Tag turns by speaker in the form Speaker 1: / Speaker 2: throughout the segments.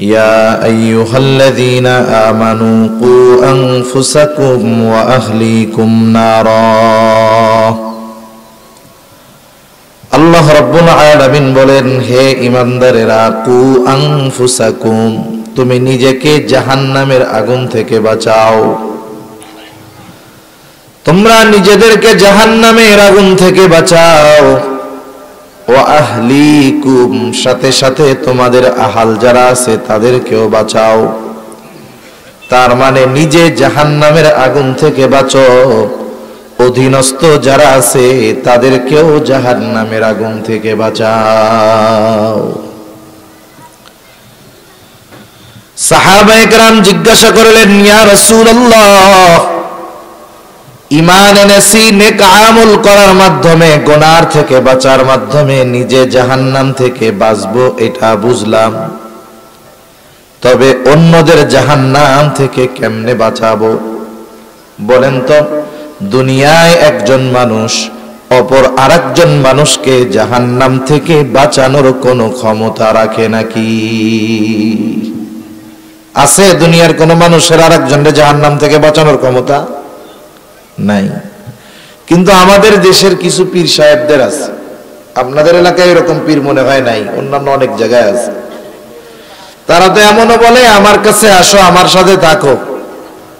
Speaker 1: يا أيها الذين آمنوا قوا أنفسكم وأهليكم نارا আল্লাহ রাব্বুল আলামিন বলেন, হে ঈমানদারেরা, কু আনফুসাকুম, তুমি নিজেকে জাহান্নামের আগুন থেকে বাঁচাও। তোমরা নিজেদেরকে জাহান্নামের আগুন থেকে বাঁচাও। ওয়া আহলিকুম, সাথে সাথে তোমাদের আহাল যারা আছে তাদেরকেও বাঁচাও। তার মানে নিজে জাহান্নামের আগুন থেকে বাঁচো, অধীনস্থ যারা আছে তাদেরকেও জাহান্নামের আগুন থেকে বাঁচাও। সাহাবায়ে কেরাম জিজ্ঞাসা করলেন, ইয়া রাসূলুল্লাহ, ঈমান এনেছি নেক আমল করার মাধ্যমে, গুনার থেকে বাঁচার মাধ্যমে নিজে জাহান্নাম থেকে বাঁচবো, এটা বুঝলাম, তবে অন্যদের জাহান্নাম থেকে কেমনে বাঁচাবো বলেন তো? দুনিয়ায় একজন মানুষ অপর আরেকজন মানুষকে জাহান্নাম থেকে বাঁচানোর কোনো ক্ষমতা রাখে নাকি? আছে দুনিয়ার কোন মানুষের আরেকজনকে জাহান্নাম থেকে বাঁচানোর ক্ষমতা? নাই। কিন্তু আমাদের দেশের কিছু পীর সাহেবদের আছে। আপনাদের এলাকায় এরকম পীর মনে হয় নাই, অন্যান্য অনেক জায়গায় আছে। তারা তো এমনও বলে, আমার কাছে আসো, আমার সাথে থাকো,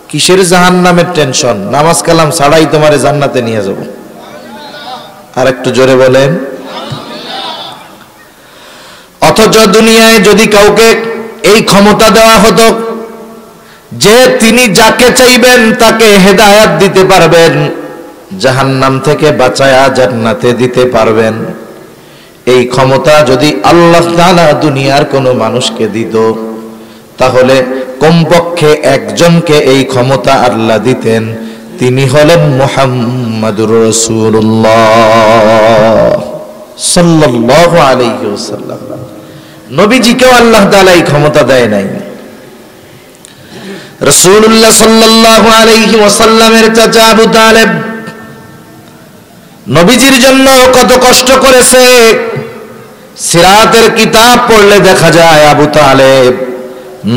Speaker 1: কিসের জাহান্নামের টেনশন, নামাজ কালাম ছাড়াই তোমারে জান্নাতে নিয়ে যাব। আর একটু জোরে বলেন। অথচ দুনিয়ায় যদি কাউকে এই ক্ষমতা দেওয়া হতো যে তিনি যাকে চাইবেন তাকে হেদায়েত দিতে পারবেন, জাহান্নাম থেকে বাঁচায়া জান্নাতে দিতে পারবেন, এই ক্ষমতা যদি আল্লাহ তাআলা দুনিয়ার কোনো মানুষকে দিত, তাহলে কমপক্ষে একজনকে এই ক্ষমতা আল্লাহ দিতেন, তিনি হলেন মুহাম্মাদুর রাসূলুল্লাহ সাল্লাল্লাহু আলাইহি ওয়াসাল্লাম। নবীজিকেও আল্লাহ তাআলা এই ক্ষমতা দেয় নাই। রাসূলুল্লাহ সাল্লাল্লাহু আলাইহি ওয়াসাল্লামের চাচা আবু তালেব নবীজির জন্য কত কষ্ট করেছে। সিরাতের কিতাব পড়লে দেখা যায় আবু তালেব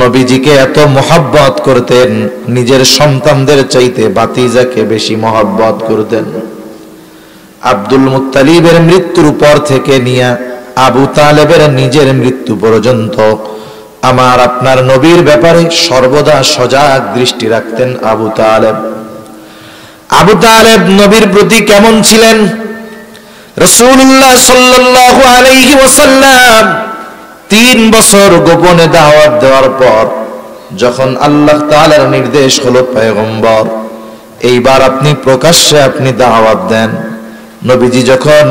Speaker 1: নবীজিকে এত মহব্বত করতেন, নিজের সন্তানদের চাইতে ভাতিজাকে বেশি মহব্বত করতেন। আব্দুল মুত্তালিবের মৃত্যুর পর থেকে নিয়ে আবু তালেবের নিজের মৃত্যু পর্যন্ত আমার আপনার নবীর ব্যাপারে সর্বদা সজাগ দৃষ্টি রাখতেন আবু তালেব। আবু তালেব নবীর প্রতি কেমন ছিলেন? রাসূলুল্লাহ সাল্লাল্লাহু আলাইহি ওয়াসাল্লাম 3 বছর গোপনে দাওয়াত দেওয়ার পর যখন আল্লাহ তাআলার নির্দেশ হলো, পয়গম্বর এইবার আপনি প্রকাশ্যে আপনি দাওয়াত দেন, নবীজি যখন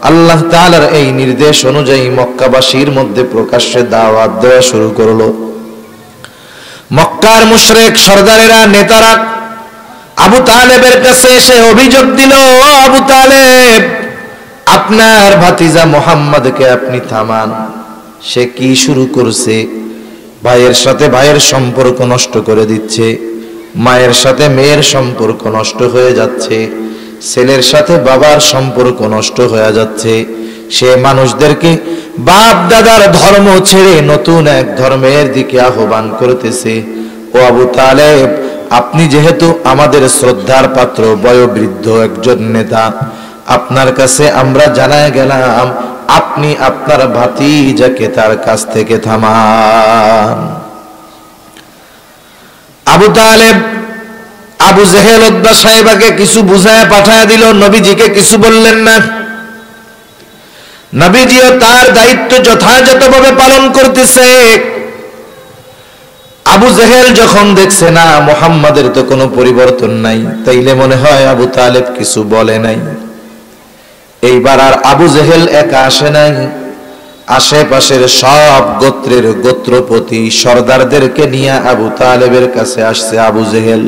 Speaker 1: আল্লাহ তাআলার এই নির্দেশ অনুযায়ী মক্কাবাসীর মধ্যে প্রকাশ্যে দাওয়াত দেওয়া শুরু করলো, মক্কার মুশরিক সরদারেরা, নেতারা আবু তালেবের কাছে এসে অভিযোগ দিল, আবু তালেব, আপনার ভাতিজা মুহাম্মদকে আপনি থামান, সে কি শুরু করছে? ভাইয়ের সাথে ভাইয়ের সম্পর্ক নষ্ট করে দিচ্ছে, মায়ের সাথে মেয়ের সম্পর্ক নষ্ট হয়ে যাচ্ছে, ছেলের সাথে বাবার সম্পর্ক নষ্ট হয়ে যাচ্ছে। সে মানুষদেরকে বাপ দাদার ধর্ম ছেড়ে নতুন এক ধর্মের দিকে আহ্বান করতেছে। ও আবু তালেব, আপনি যেহেতু আমাদের শ্রদ্ধার পাত্র, বয়োবৃদ্ধ একজন নেতা, আপনার কাছে আমরা জানায় গেলাম, আপনি আপনার ভাতিজাকে তার কাছ থেকে থামান। আবু তালেব আবু জেহেল উতবা সাহেবাকে কিছু বুঝায় পাঠায় দিল, নবীজিকে কিছু বললেন না। নবীজিও তার দায়িত্ব যথাযথভাবে পালন করতেছে। আবু জেহেল যখন দেখছে না মুহাম্মাদের তো কোনো পরিবর্তন নাই, তাইলে মনে হয় আবু তালেব কিছু বলে নাই। এইবার আর আবু জেহেল একা আসে নাই, আশেপাশের সব গোত্রের গোত্রপতি সর্দারদেরকে নিয়ে আবু তালেবের কাছে আসছে আবু জেহেল।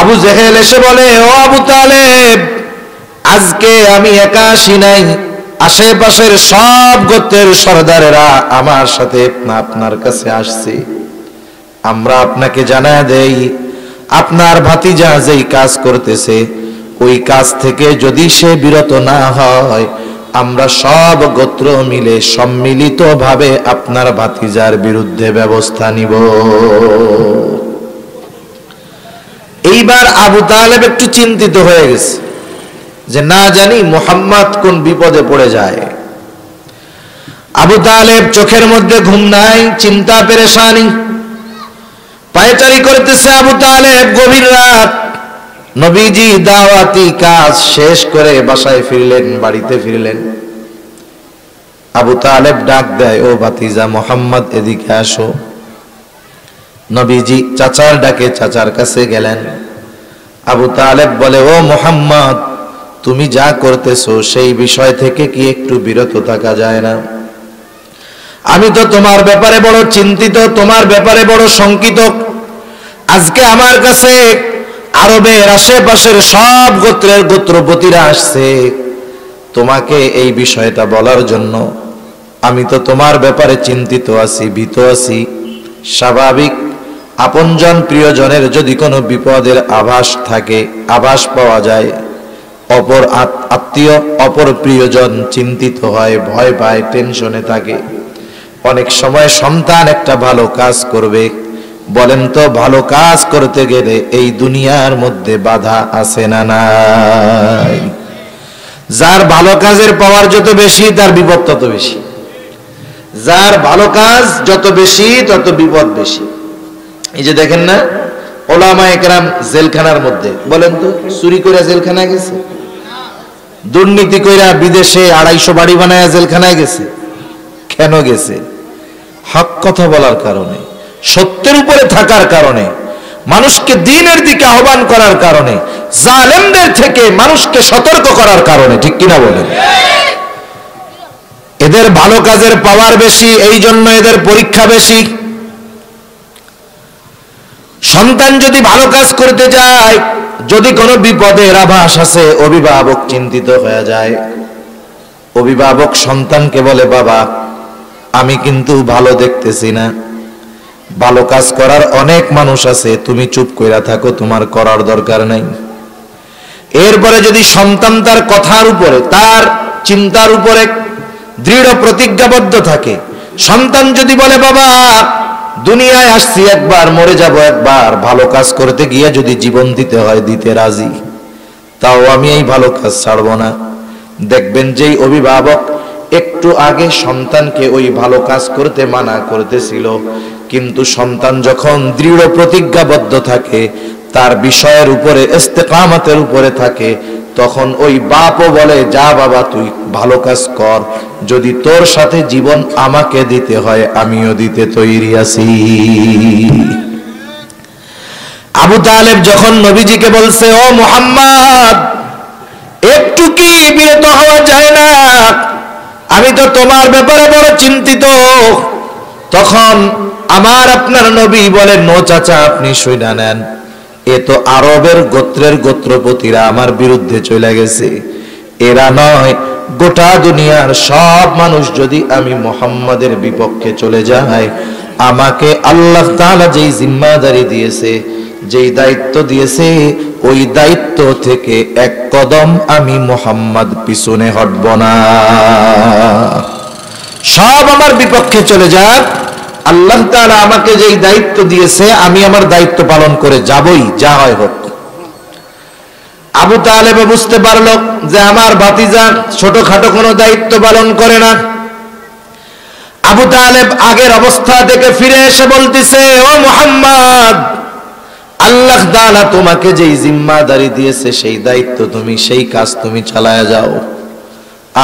Speaker 1: আবু জেহেল এসে বলে, ও আবু তালেব, আজকে আমি একা আসি নাই, আশেপাশের সব গোত্রের সর্দারেরা আমার সাথে আপনার কাছে আসছে। আমরা আপনাকে জানায় দেই, আপনার ভাতিজা যেই কাজ করতেছে ওই কাজ থেকে যদি সে বিরত না হয়, আমরা সব গোত্র মিলে সম্মিলিতভাবে আপনার ভাতিজার বিরুদ্ধে ব্যবস্থা নিব। এইবার আবু তালেব একটু চিন্তিত হয়ে গেছে যে না জানি মুহাম্মদ কোন বিপদে পড়ে যায়। আবু তালেব চোখের মধ্যে ঘুম নাই, চিন্তা পেরেশানি, পায়চারি করতেছে আবু তালেব। গভীর রাত, নবীজি দাওয়াতি কাজ শেষ করে বাসায় ফিরলেন, বাড়িতে ফিরলেন। আবু তালেব ডাক দেয়, ও ভাতিজা মুহাম্মদ এদিকে আসো। নবীজি চাচার ডাকে চাচার কাছে গেলেন। আবু তালেব বলে, ও মুহাম্মদ, তুমি যা করতেছো সেই বিষয় থেকে কি একটু বিরত থাকা যায় না? আমি তো তোমার ব্যাপারে বড় চিন্তিত, তোমার ব্যাপারে বড় শঙ্কিত। আজকে আমার কাছে আরবের আশেপাশের সব গোত্রের গোত্রপতিরা আসছে তোমাকে এই বিষয়টা বলার জন্য। আমি তো তোমার ব্যাপারে চিন্তিত আছি, ভীত আছি। স্বাভাবিক, আপনজন প্রিয়জনের যদি কোনো বিপদের আভাস থাকে, আভাস পাওয়া যায়, অপর আত্মীয় অপর প্রিয়জন চিন্তিত হয়, ভয় পায়, টেনশনে থাকে। অনেক সময় সন্তান একটা ভালো কাজ করবে, বলেন তো ভালো কাজ করতে গেলে এই দুনিয়ার মধ্যে বাধা আছে না নাই? যার ভালো কাজের পাওয়ার যত বেশি তার বিপদ তত বেশি। যার ভালো কাজ যত বেশি তত বিপদ বেশি। এই যে দেখেন না, ওলামায়ে কেরাম জেলখানার মধ্যে, বলেন তো চুরি করে জেলখানায় গেছে? দুর্নীতি কইরা বিদেশে 250 বাড়ি বানায় জেলখানায় গেছে? কেন গেছে? হক কথা বলার কারণে, সত্যের উপরে থাকার কারণে, মানুষকে দ্বীনের দিকে আহ্বান করার কারণে, জালেমদের থেকে মানুষকে সতর্ক করার কারণে। ঠিক কিনা বলেন? এদের ভালো কাজের পাওয়ার বেশি, এই জন্য এদের পরীক্ষা বেশি। সন্তান যদি ভালো কাজ করতে যায়, যদি কোনো বিপদের আভাস আছে, অভিভাবক চিন্তিত হয়ে যায়। অভিভাবক সন্তানকে বলে, বাবা আমি কিন্তু ভালো দেখতেছি না, ভালো কাজ করার অনেক মানুষ আছে, তুমি চুপ কইরা থাকো, তোমার করার দরকার নাই। এরপরে যদি সন্তান তার কথার উপরে, তার চিন্তার উপরে দৃঢ় প্রতিজ্ঞাবদ্ধ থাকে, সন্তান যদি বলে, বাবা দুনিয়ায় আসছি একবার, মরে যাব একবার, ভালো কাজ করতে গিয়ে যদি জীবন দিতে হয় দিতে রাজি, তাও আমি এই ভালো কাজ ছাড়বো না। দেখবেন যেই অভিভাবক একটু আগে সন্তানকে ওই ভালো কাজ করতে মানা করতেছিল, কিন্তু সন্তান যখন দৃঢ় প্রতিজ্ঞাবদ্ধ থাকে, তার বিষয়ের উপরে ইস্তেকামতের উপরে থাকে, তখন ওই বাপও বলে, যা বাবা তুই ভালো কাজ কর, যদি তোর সাথে জীবন আমাকে দিতে হয় আমিও দিতে তৈরি আছি। আবু তালেব যখন নবীজিকে বলছে, ও মুহাম্মদ একটু কি বিরত হওয়া যায় না? আমি তো তোমার ব্যাপারে বড় চিন্তিত। তখন আমার আপনার নবী বলেন, নো চাচা আপনি শুইনা নেন, এ তো আরবের গোত্রের গোত্রপতিরা আমার বিরুদ্ধে চলে গেছে। এরা নয়, গোটা দুনিয়ার সব মানুষ যদি আমি মুহাম্মাদের বিপক্ষে চলে যায়, আমাকে আল্লাহ তাআলা যেই জিম্মাদারি দিয়েছে, যেই দায়িত্ব দিয়েছে, ওই দায়িত্ব থেকে এক কদম আমি মুহাম্মদ পিছনে হটব না। সব আমার বিপক্ষে চলে যাক, আল্লাহ তাআলা আমাকে যেই দায়িত্ব দিয়েছে আমি আমার দায়িত্ব পালন করে যাবই, যা হয় হোক। আবু তালেব বুঝতে পারল যে আমার ভাতিজা ছোটখাটো কোনো দায়িত্ব পালন করে না। আবু তালেব আগের অবস্থা থেকে ফিরে এসে বলতেছে, ও মুহাম্মদ আল্লাহ তাআলা তোমাকে যেই জিম্মাদারি দিয়েছে সেই দায়িত্ব তুমি, সেই কাজ তুমি চালায়া যাও।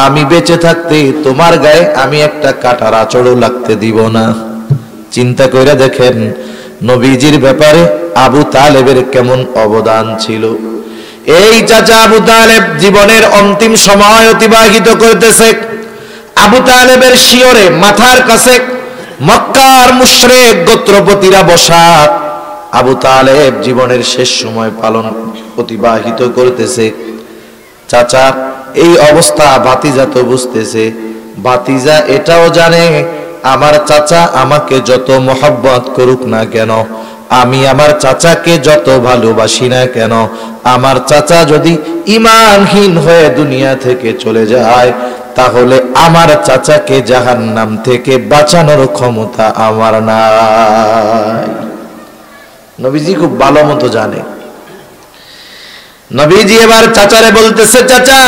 Speaker 1: আমি বেঁচে থাকতে তোমার গায়ে আমি একটা কাঁটার আঁচড়ও লাগতে দিব না। চিন্তা করে দেখেন নবীজির ব্যাপারে আবু তালেবের কেমন অবদান ছিল। এই চাচা আবু তালেব জীবনের অন্তিম সময় অতিবাহিত করতেছে। আবু তালেবের শিয়রে মাথার কাছে মক্কার মুশরিক গোত্রপতিরা বসা। আবু তালেব জীবনের শেষ সময় অতিবাহিত করতেছে। চাচা এই অবস্থা ভাতিজা তো বুঝতেছে, ভাতিজা এটাও জানে আমার চাচা আমাকে যত মহব্বত করুক না কেন, আমি আমার চাচাকে যত ভালোবাসি না কেন, আমার চাচা যদি ঈমানহীন হয়ে দুনিয়া থেকে চলে যায়, তাহলে আমার চাচাকে জাহান্নাম থেকে বাঁচানোর ক্ষমতা আমার নাই। নবীজি খুব ভালো মতো জানে। নবীজি এবার চাচারে বলতেছে, চাচা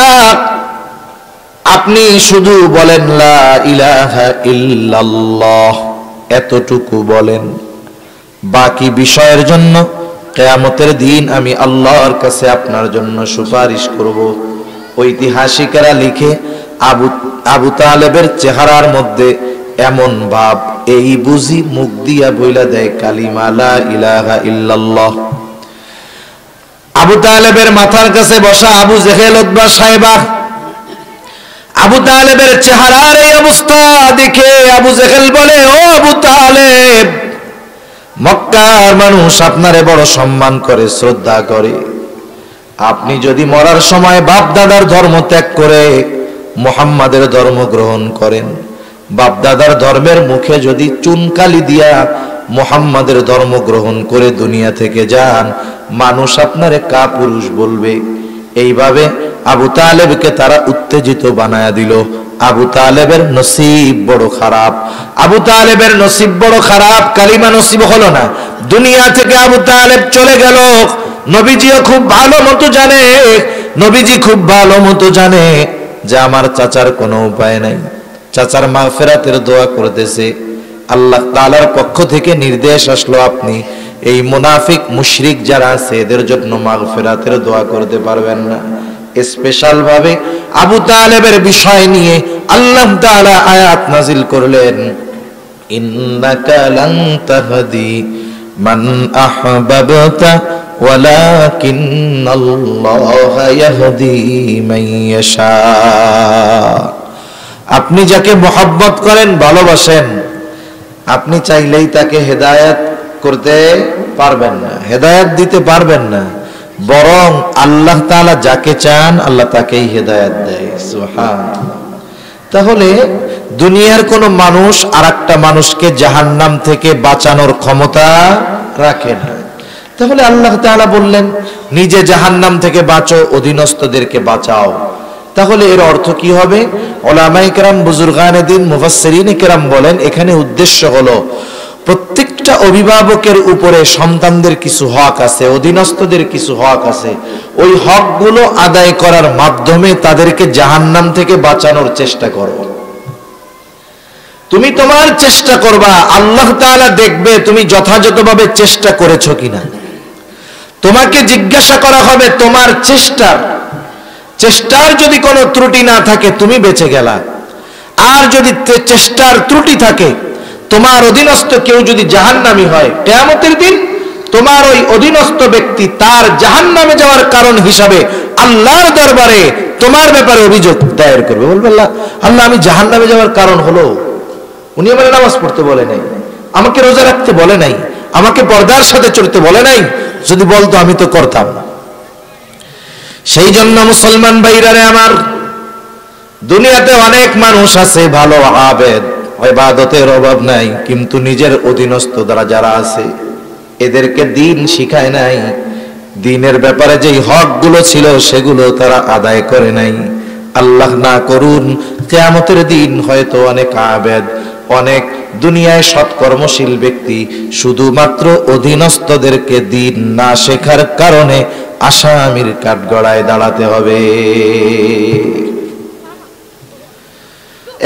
Speaker 1: আপনি শুধু বলেন লা ইলাহা ইল্লাল্লাহ, এতটুকু বলেন, বাকি বিষয়ের জন্য কিয়ামতের দিন আমি আল্লাহর কাছে আপনার জন্য সুপারিশ করব। ঐতিহাসিকেরা লিখে আবু তালেবের চেহারার মধ্যে এমন ভাব, এই বুঝি মুখ দিয়া বইলা দেয় কালিমা লা ইলাহা ইল্লাল্লাহ। আবু তালেবের মাথার কাছে বসা আবু জেহেল উতবা সাহেবা, আবু তালেবের চেহারার এই অবস্থা দেখে আবু জেহেল বলে, ও আবু তালেব, মক্কার মানুষ আপনারে বড় সম্মান করে, শ্রদ্ধা করে। আপনি যদি মরার সময় বাপ দাদার ধর্ম ত্যাগ করে মুহাম্মাদের ধর্ম গ্রহণ করেন, বাপ দাদার ধর্মের মুখে যদি চুনকালি দিয়া মুহাম্মাদের ধর্ম গ্রহণ করে দুনিয়া থেকে যান, মানুষ আপনারে কাপুরুষ বলবে। এইভাবে আবু তালেবকে তারা উত্তেজিত বানায়া দিল। আবু তালেবের নসিব বড় খারাপ, আবু তালেবের নসিব বড় খারাপ, কালিমা নসিব হলো না, দুনিয়া থেকে আবু তালেব চলে গেল। নবীজিও খুব ভালো মতো জানে, নবীজি খুব ভালো মতো জানে যে আমার চাচার কোনো উপায় নাই। চাচার মাগফিরাতের দোয়া করতেছে, আল্লাহ তাআলার পক্ষ থেকে নির্দেশ আসলো, আপনি এই মুনাফিক মুশরিক যারা আছে এদের জন্য মাগফিরাতের দোয়া করতে পারবেন না। স্পেশাল ভাবে আবু তালেবের বিষয় নিয়ে আল্লাহ তাআলা আয়াত নাজিল করলেন, ইন্নাকা লান তাহদি মান আহবাবতা ওয়ালাকিন্নাল্লাহা ইয়াহদি মান ইয়াশা। আপনি যাকে মহব্বত করেন, ভালোবাসেন, আপনি চাইলেই তাকে হেদায়েত করতে পারবেন না, হেদায়েত দিতে পারবেন না, বরং আল্লাহ তাআলা যাকে চান আল্লাহ তাকেই হেদায়েত দেয়। সুবহানাল্লাহ। তাহলে দুনিয়ার কোন মানুষ আরেকটা মানুষকে জাহান্নাম থেকে বাঁচানোর ক্ষমতা রাখে না। তাহলে আল্লাহ তাআলা বললেন, নিজে জাহান্নাম থেকে বাঁচো, অধীনস্থদেরকে বাঁচাও। তাহলে এর অর্থ কি হবে? উলামায়ে কেরাম, বুজুর্গানে দ্বীন, মুফাসসিরিনে কেরাম বলেন, এখানে উদ্দেশ্য হলো প্রত্যেকটা অভিভাবকের উপরে সন্তানদের কিছু হক আছে, অধীনস্থদের কিছু হক আছে। ওই হকগুলো আদায় করার মাধ্যমে তাদেরকে জাহান্নাম থেকে বাঁচানোর চেষ্টা করো। তুমি তোমার চেষ্টা করবা, আল্লাহ তাআলা দেখবে তুমি যথাযথভাবে চেষ্টা করেছো কিনা। তোমাকে জিজ্ঞাসা করা হবে তোমার চেষ্টার যদি কোনো ত্রুটি না থাকে তুমি বেঁচে গেলা, আর যদি চেষ্টার ত্রুটি থাকে, তোমার অধীনস্থ কেউ যদি জাহান্নামী হয়, কিয়ামতের দিন তোমার ওই অধীনস্থ ব্যক্তি তার জাহান্নামে যাওয়ার কারণ হিসাবে আল্লাহর দরবারে তোমার ব্যাপারে অভিযোগ দায়ের করবে। বলবে, আল্লাহ আমি জাহান্নামে যাওয়ার কারণ হলো, উনি আমার নামাজ পড়তে বলে নাই, আমাকে রোজা রাখতে বলে নাই, আমাকে পর্দার সাথে চলতে বলে নাই, যদি বলতো আমি তো করতাম। সেই জন্য মুসলমান ভাইরারে আমার, দুনিয়াতে অনেক মানুষ আছে ভালো আবেদ, ইবাদতের অভাব নাই, কিন্তু নিজের অধীনস্থ দ্বারা যারা আছে এদেরকে দিন শিখায় নাই, দিনের ব্যাপারে যেই হকগুলো ছিল সেগুলো তারা আদায় করে নাই। আল্লাহ না করুন, কিয়ামতের দিন হয়তো অনেক আবেদ, অনেক দুনিয়ায় সৎকর্মশীল ব্যক্তি শুধুমাত্র অধীনস্থদেরকে দিন না শেখার কারণে আসামির কাঠগড়ায় দাঁড়াতে হবে।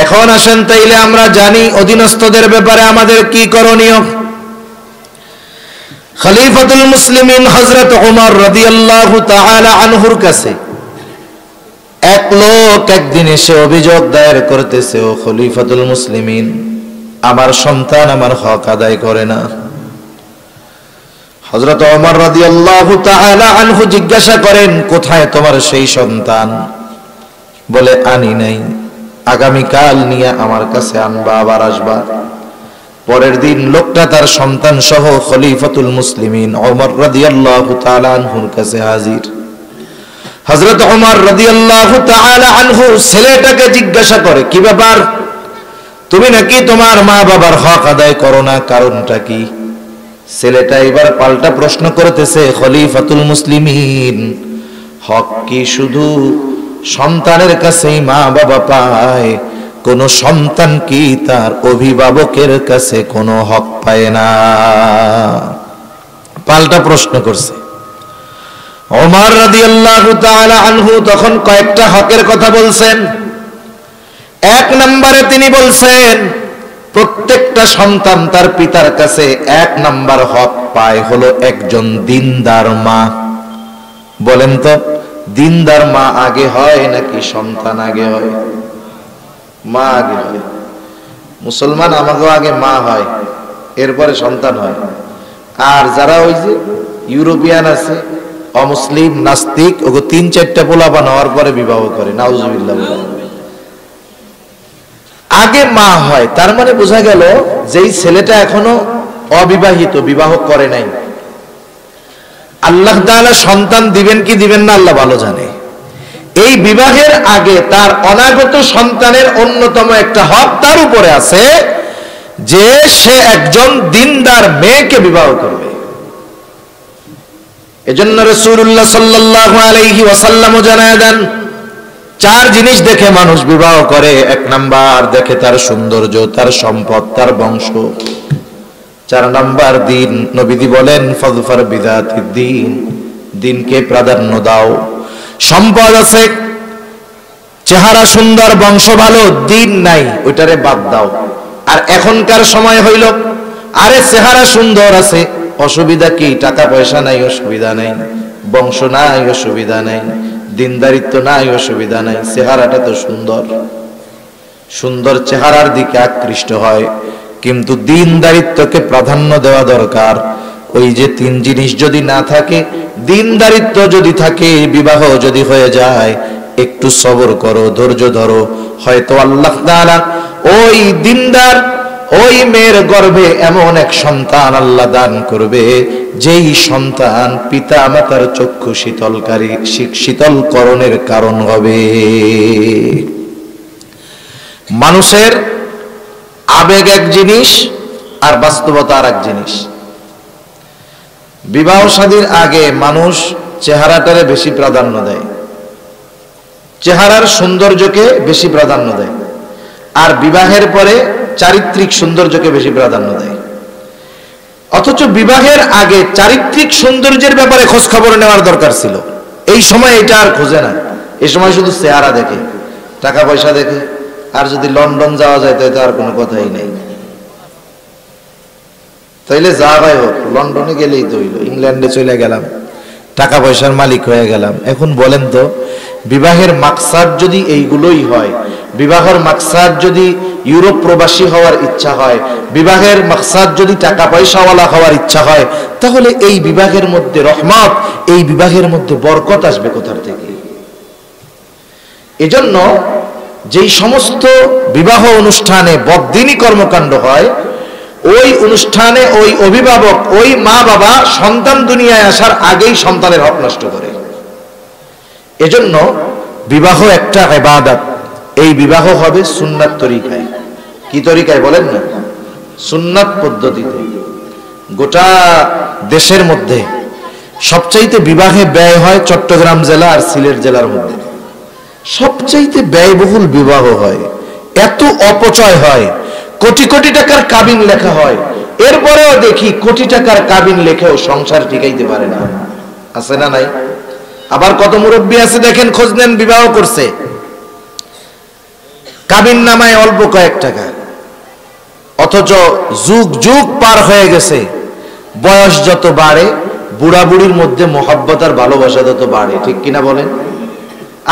Speaker 1: এখন আসেন তাইলে আমরা জানি অধীনস্থদের ব্যাপারে আমাদের কি করণীয়। খলিফাতুল মুসলিমিন হযরত ওমর রাদিয়াল্লাহু তাআলা আনহুর কাছে এক লোক একদিন এসে অভিযোগ দায়ের করতেছে, ও খলিফাতুল মুসলিমিন, আমার সন্তান আমার হক আদায় করে না। হযরত ওমর রাদিয়াল্লাহু তাআলা আনহু জিজ্ঞাসা করেন, কোথায় তোমার সেই সন্তান? বলে, আনি নাই, আগামীকাল নিয়ে আমার কাছে আনবা, আবার আসবা। পরের দিন লোকটা তার সন্তান সহ খলিফাতুল মুসলিমিন ওমর রাদিয়াল্লাহু তাআলা আনহুর কাছে হাজির। হযরত ওমর রাদিয়াল্লাহু তাআলা আনহু ছেলেটাকে জিজ্ঞাসা করে, কি ব্যাপার, তুমি নাকি তোমার মা বাবার হক আদায় করো না, কারণটা কি? ছেলেটা এবার পাল্টা প্রশ্ন করতেছে, খলিফাতুল মুসলিমিন, হক কি শুধু সন্তানের কাছেই মা বাবা পায়, কোন সন্তান কি তার অভিভাবকের কাছে কোনো হক পায় না? পাল্টা প্রশ্ন করছে। ওমর রাদিয়াল্লাহু তাআলা আনহু তখন কয়েকটা হকের কথা বলছেন। এক নম্বরে তিনি বলছেন, প্রত্যেকটা সন্তান তার পিতার কাছে এক নাম্বার হক পায় হলো একজন দিনদার মা। বলেন তো, দিনদার মা আগে হয় নাকি সন্তান আগে হয়? মা আগে হয়। মুসলমান আমাকেও আগে মা হয়, এরপরে সন্তান হয়। আর যারা ওই যে ইউরোপিয়ান আছে, অমুসলিম, নাস্তিক, ওগো 3-4টা পোলাপান হওয়ার পরে বিবাহ করে। নাউজুবিল্লাহ। আগে মা হয়, তার মানে বোঝা গেল যেই ছেলেটা এখনো অবিবাহিত, বিবাহ করে নাই, আল্লাহ তাআলা সন্তান দিবেন কি দিবেন না আল্লাহ ভালো জানে। এই বিবাহের আগে তার অনাগত সন্তানের অন্যতম একটা হক তার উপরে আছে, যে সে একজন দিনদার মেয়েকে বিবাহ করবে। এজন্য রাসূলুল্লাহ সাল্লাল্লাহু আলাইহি ওয়াসাল্লাম জানায় দেন, 4 জিনিস দেখে মানুষ বিবাহ করে। 1 নাম্বার দেখে তার সৌন্দর্য, তার সম্পদ, তার বংশ। 4 নাম্বার দিন। নবীজি বলেন, ফাযফার বিযাতিদ দ্বীন, দিনকে প্রাধান্য দাও। সম্পদ আছে, চেহারা সুন্দর, বংশ ভালো, দিন নাই, ওইটারে বাদ দাও। আর এখনকার সময় হইল, আরে চেহারা সুন্দর আছে, অসুবিধা কি? টাকা পয়সা নাই, অসুবিধা নাই। বংশ নাই, অসুবিধা নাই। দিনদারিত্ব নাই, অসুবিধা নাই। চেহারাটা তো সুন্দর, সুন্দর চেহারার দিকে আকৃষ্ট হয়, কিন্তু দিনদারিত্বকে প্রাধান্য দেওয়া দরকার। ওই যে 3 জিনিস যদি না থাকে, দিনদারিত্ব যদি থাকে, বিবাহ যদি হয়ে যায়, একটু সবর করো, ধৈর্য ধরো, হয়তো আল্লাহ তাআলা ওই দিনদার ওই মেয়ের গর্ভে এমন এক সন্তান আল্লাহ দান করবে, যেই সন্তান পিতা মাতার চক্ষু শীতলকারী, শীতলকরণের কারণ হবে। মানুষের আবেগ এক জিনিস আর বাস্তবতা আর এক জিনিস। বিবাহ শাদীর আগে মানুষ চেহারাটারে বেশি প্রাধান্য দেয়, চেহারার সৌন্দর্যকে বেশি প্রাধান্য দেয়। আর বিবাহের পরে চারিত্রিক সৌন্দর্যকে বেশি প্রাধান্য দেয়। অথচ বিবাহের আগে চারিত্রিক সৌন্দর্যের ব্যাপারে খোঁজ খবর নেওয়ার দরকার ছিল। এই সময় এটা আর খোঁজে না, এই সময় শুধু চেহারা দেখে, টাকা পয়সা দেখে। আর যদি লন্ডন যাওয়া যায় তাই তো আর কোনো কথাই নেই। তাইলে যা হয় হোক, লন্ডনে গেলেই তো হইল, ইংল্যান্ডে চলে গেলাম, টাকা পয়সার মালিক হয়ে গেলাম। এখন বলেন তো, বিবাহের মাকসাদ যদি এইগুলোই হয়, বিবাহের মাকসাদ যদি ইউরোপ প্রবাসী হওয়ার ইচ্ছা হয়, বিবাহের মাকসাদ যদি টাকা পয়সাওয়ালা হওয়ার ইচ্ছা হয়, তাহলে এই বিবাহের মধ্যে রহমত, এই বিবাহের মধ্যে বরকত আসবে কোথার থেকে? এজন্য যেই সমস্ত বিবাহ অনুষ্ঠানে বদ্দিনী কর্মকাণ্ড হয়, ওই অনুষ্ঠানে ওই অভিভাবক, ওই মা বাবা সন্তান দুনিয়ায় আসার আগেই সন্তানের হক নষ্ট করে। এজন্য বিবাহ একটা ইবাদত। এই বিবাহ হবে সুন্নাত তরিকায়। কি তরিকায় বলেন না? সুন্নাত পদ্ধতিতে। গোটা দেশের মধ্যে সবচাইতে বিবাহে ব্যয় হয় চট্টগ্রাম জেলা আর সিলেট জেলার মধ্যে। সবচাইতে ব্যয়বহুল বিবাহ হয়, এত অপচয় হয়, কোটি কোটি টাকার কাবিন লেখা হয়, এরপরেও দেখি কোটি টাকার কাবিন লেখেও সংসার টিকাইতে পারে না। আছে না নাই? আবার কত মুরব্বী আছে দেখেন, খোঁজ নেন, বিবাহ করছে, কাবিন নামায় অল্প কয়েক টাকা, অথচ যুগ যুগ পার হয়ে গেছে, বয়স যত বাড়ে বুড়া বুড়ির মধ্যে মহব্বত আর ভালোবাসা তত বাড়ে। ঠিক কিনা বলেন?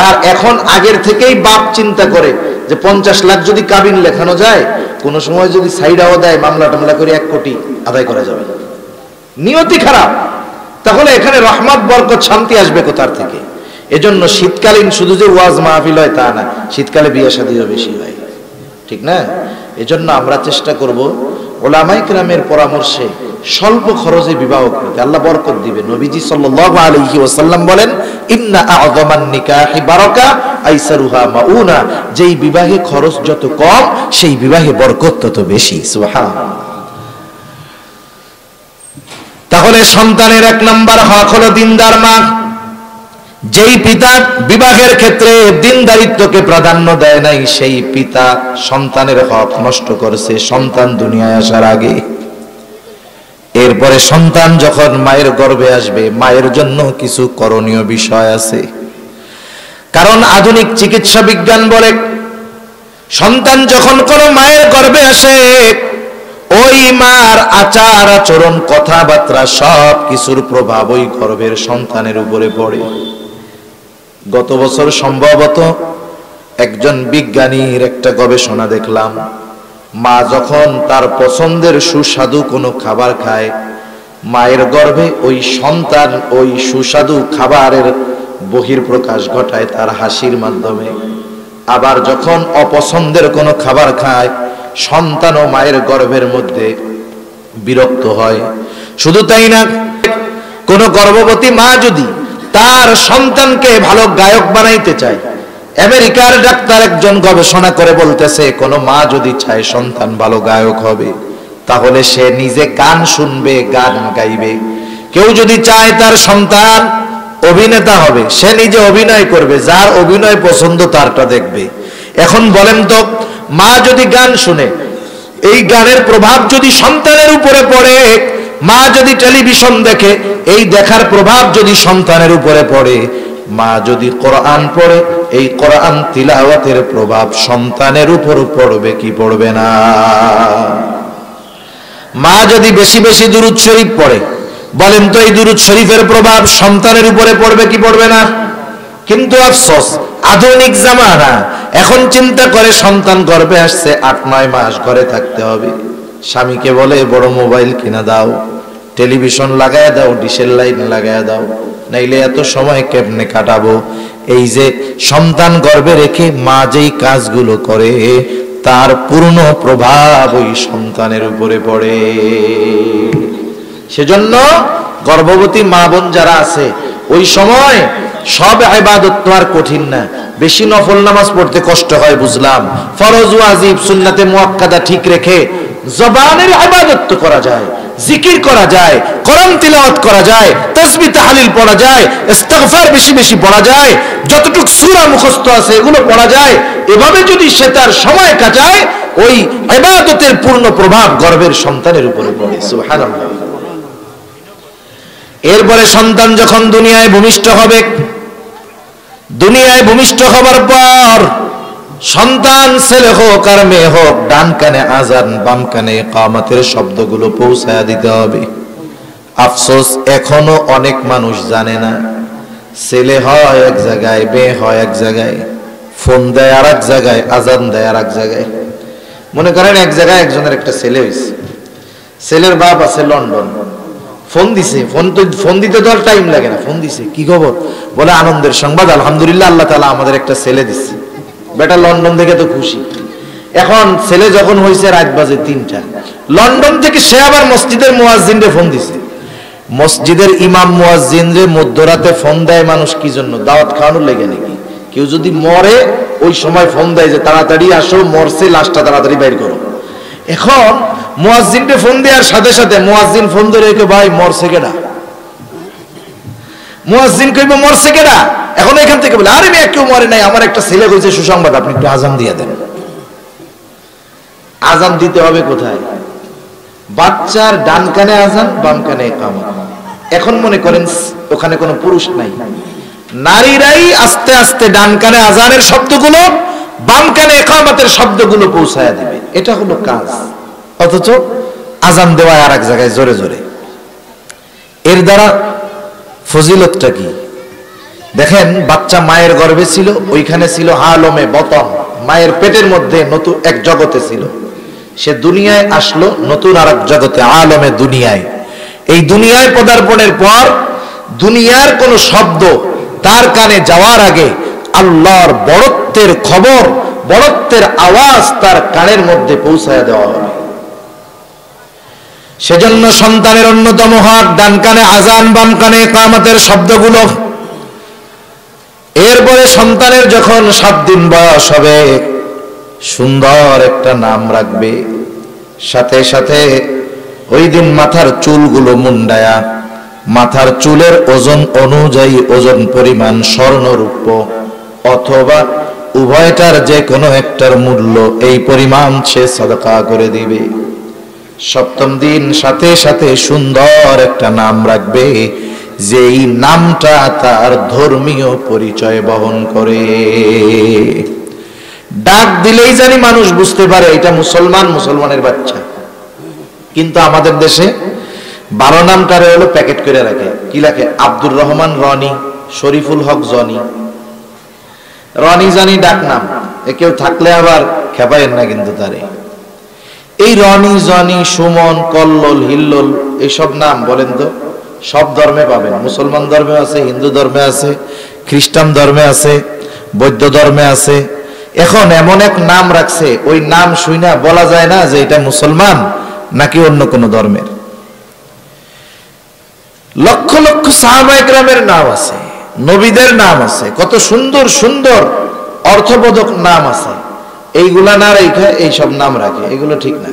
Speaker 1: আর এখন আগের থেকেই বাপ চিন্তা করে যে 50 লাখ যদি কাবিন লেখানো যায়, কোন সময় যদি সাইডাও দেয়, মামলা টামলা করে 1 কোটি আদায় করা যাবে। নিয়তি খারাপ, তাহলে এখানে রহমত, বরকত, শান্তি আসবে কোথার থেকে? এজন্য শীতকালীন শুধু যে ওয়াজ মাহফিল হয় তা না, শীতকালে বিয়ে শাদীও বেশি হয়, ঠিক না? এজন্য আমরা চেষ্টা করব ওলামায়ে কেরামের পরামর্শে স্বল্প খরচে বিবাহ করতে, আল্লাহ বরকত দিবে। নবীজি সাল্লাল্লাহু আলাইহি ওয়াসাল্লাম বলেন, ইন্না আ'যামান নিকাহি বারাকা আইসারুহা মাউনা, যেই বিবাহে খরচ যত কম সেই বিবাহে বরকত তত বেশি। সুবহানাল্লাহ। তাহলে সন্তানের 1 নাম্বার হক হলো দিনদার মা। যেই পিতা বিবাহের ক্ষেত্রে দিনদারিত্বকে প্রাধান্য দেয় নাই, সেই পিতা সন্তানের হক নষ্ট করেছে সন্তান দুনিয়ায় আসার আগে। এরপরে সন্তান যখন মায়ের গর্ভে আসবে, মায়ের জন্য কিছু করণীয় বিষয় আছে। কারণ আধুনিক চিকিৎসা বিজ্ঞান বলে, সন্তান যখন কোনো মায়ের গর্ভে আসে, ওই মার আচার আচরণ কথাবার্তা সব কিছুর প্রভাব ওই গর্ভের সন্তানের উপরে পড়ে। গত বছর সম্ভবত একজন বিজ্ঞানীর একটা গবেষণা দেখলাম, মা যখন তার পছন্দের সুস্বাদু কোনো খাবার খায়, মায়ের গর্ভে ওই সন্তান ওই সুস্বাদু খাবারের বহিঃপ্রকাশ ঘটায় তার হাসির মাধ্যমে। আবার যখন অপছন্দের কোনো খাবার খায়, সন্তানও মায়ের গর্ভের মধ্যে বিরক্ত হয়। শুধু তাই না, কোন গর্ভবতী মা যদি তার সন্তানকে ভালো গায়ক বানাইতে চায়, আমেরিকার ডাক্তার একজন গবেষণা করে বলতেছে, কোন মা যদি চায় সন্তান ভালো গায়ক হবে, তাহলে সে নিজে গান শুনবে, গান গাইবে। কেউ যদি চায় তার সন্তান অভিনেতা হবে, সে নিজে অভিনয় করবে, যার অভিনয় পছন্দ তারটা দেখবে। এখন বলেন তো, মা যদি গান শুনে, এই গানের প্রভাব যদি সন্তানের উপরে পড়ে, মা যদি টেলিভিশন দেখে, এই দেখার প্রভাব যদি সন্তানের উপরে পড়ে, মা যদি কোরআন পড়ে, এই কোরআন তিলাওয়াতের প্রভাব সন্তানের উপর পড়বে কি পড়বে না? মা যদি বেশি বেশি দুরূদ শরীফ পড়ে, বলেন তো এই দুরূদ শরীফের প্রভাব সন্তানের উপরে পড়বে কি পড়বে না? কিন্তু আফসোস, আধুনিক জামানা, এখন চিন্তা করে সন্তান গর্ভে আসছে, 8-9 মাস ঘরে থাকতে হবে, স্বামীকে বলে বড় মোবাইল কিনা দাও, টেলিভিশন লাগায় দাও, ডিশের লাইন লাগায় দাও, নাইলে এত সময় কেমনে কাটাবো। এই যে সন্তান গর্ভে রেখে মা যেই কাজগুলো করে, তার পূর্ণ প্রভাব ওই সন্তানের উপরে পড়ে। সেজন্য গর্ভবতী মা বোন যারা আছে, ওই সময় সব ইবাদত তো আর কঠিন না, বেশি নফল নামাজ পড়তে কষ্ট হয় বুঝলাম, ফরজ ওয়াজিব সুন্নাতে মুআক্কাদা ঠিক রেখে জবানের ইবাদত তো করা যায়, জিকির করা যায়, কোরআন তিলাওয়াত করা যায়, তাসবিহ তাহলিল পড়া যায়, ইস্তিগফার বেশি বেশি পড়া যায়, যতটুকু সূরা মুখস্থ আছে এগুলো পড়া যায়। এভাবে যদি সে তার সময় কাটায়, ওই ইবাদতের পূর্ণ প্রভাব গর্ভের সন্তানের উপরে পড়ে। সুবহানাল্লাহ। এরপরে সন্তান যখন দুনিয়ায় ভূমিষ্ঠ হবে, দুনিয়ায় ভূমিষ্ঠ হবার পর সন্তান ছেলে হোক আর মেয়ে হোক, ডান কানে আজান, বাম কানে ইকামতের শব্দগুলো পৌঁছায়া দিতে হবে। আফসোস, এখনো অনেক মানুষ জানে না, ছেলে হয় এক জায়গায়, মেয়ে হয় এক জায়গায়, ফোন দেয় আর এক জায়গায়, আজান দেয় আর এক জায়গায়। মনে করেন এক জায়গায় একজনের একটা ছেলে হয়েছে, ছেলের বাপ আছে লন্ডন, ফোন দিছে, ফোন দিতে তো আর টাইম লাগে না, ফোন দিছে, কি খবর? বলে আনন্দের সংবাদ, আলহামদুলিল্লাহ, আল্লাহ তাআলা আমাদের একটা ছেলে দিচ্ছে। বেটা লন্ডন থেকে তো খুশি। এখন ছেলে যখন হয়েছে রাত বাজে 3টা, লন্ডন থেকে সে আবার মসজিদের মুয়াজ্জিনরে ফোন দিছে। মসজিদের ইমাম মুয়াজ্জিনরে মধ্যরাতে ফোন দেয় মানুষ কি জন্য? দাওয়াত খাওয়ানোর লেগে নাকি? কেউ যদি মরে ওই সময় ফোন দেয় যে তাড়াতাড়ি আসো, মরছে, লাশটা তাড়াতাড়ি বের করো। এখন মুয়াজ্জিনকে ফোন দেওয়ার সাথে সাথে মুয়াজ্জিন ফোন ধরে কে, ভাই মরছে কেডা? মুয়াজ্জিন কইব মরছে কেডা? এখন এখান থেকে বলে, আরে মেয়ে কেউ মরে নাই, আমার একটা ছেলে হয়েছে, সুসংবাদ, আপনি একটু আজান দিয়ে দেন। আজান দিতে হবে কোথায়? বাচ্চার ডান কানে আজান, বাম কানে ইকামত। এখন মনে করেন ওখানে কোনো পুরুষ নাই, নারীরাই আস্তে আস্তে ডান কানে আজানের শব্দগুলো, বাম কানে ইকামতের শব্দগুলো পৌঁছায়া দিবে। এটা হলো কাজ। অথচ আজান দেওয়া আর এক জায়গায় জোরে জোরে। এর দ্বারা ফজিলতটা কি দেখেন? বাচ্চা মায়ের গর্ভে ছিল, ওইখানে ছিল আলমে বতন, মায়ের পেটের মধ্যে নতুন এক জগতে ছিল। সে দুনিয়ায় আসলো নতুন আর এক জগতে, আলমে দুনিয়ায়। এই দুনিয়ায় পদার্পণের পর দুনিয়ার কোন শব্দ তার কানে যাওয়ার আগে আল্লাহর বড়ত্বের খবর, বড়ত্বের আওয়াজ তার কানের মধ্যে পৌঁছায় দেওয়া হবে। সেজন্য সন্তানের অন্যতম হক ডান কানে আজান, বাম কানে ইকামতের শব্দগুলো। এরপরে সন্তানের যখন 7 দিন বয়স হবে, সুন্দর একটা নাম রাখবে। সাথে সাথে ওই দিন মাথার চুলগুলো মুন্ডায়া মাথার চুলের ওজন অনুযায়ী ওজন পরিমাণ স্বর্ণরূপ্য অথবা উভয়টার যে কোনো একটার মূল্য এই পরিমাণ সে সাদকা করে দিবে। সপ্তম দিন সাথে সাথে সুন্দর একটা নাম রাখবে, যেই নামটা তার ধর্মীয় পরিচয় বহন করে। ডাক দিলেই জানি মানুষ বুঝতে পারে এটা মুসলমান, মুসলমানের বাচ্চা। কিন্তু আমাদের দেশে 12 নামটারে হলো প্যাকেট করে রাখে। কি রাখে? আব্দুর রহমান রনি, শরীফুল হক জনি। রনি জানি ডাক নাম, কেউ থাকলে আবার খেপায়েন না কিন্তু তারে। এই রনি, জনি, সুমন, কল্লোল, হিল্লোল এইসব নাম বলেন তো সব ধর্মে পাবেন। মুসলমান ধর্মে আছে, হিন্দু ধর্মে আছে, খ্রিস্টান ধর্মে আছে, বৌদ্ধ ধর্মে আছে। এখন এমন এক নাম রাখছে, ওই নাম শুইনা বলা যায় না যে এটা মুসলমান নাকি অন্য কোন ধর্মের। লক্ষ লক্ষ সাহাবায়ে কেরামের নাম আছে, নবীদের নাম আছে, কত সুন্দর সুন্দর অর্থবোধক নাম আছে। এইগুলা না রেখে এইসব নাম রাখে, এগুলো ঠিক না।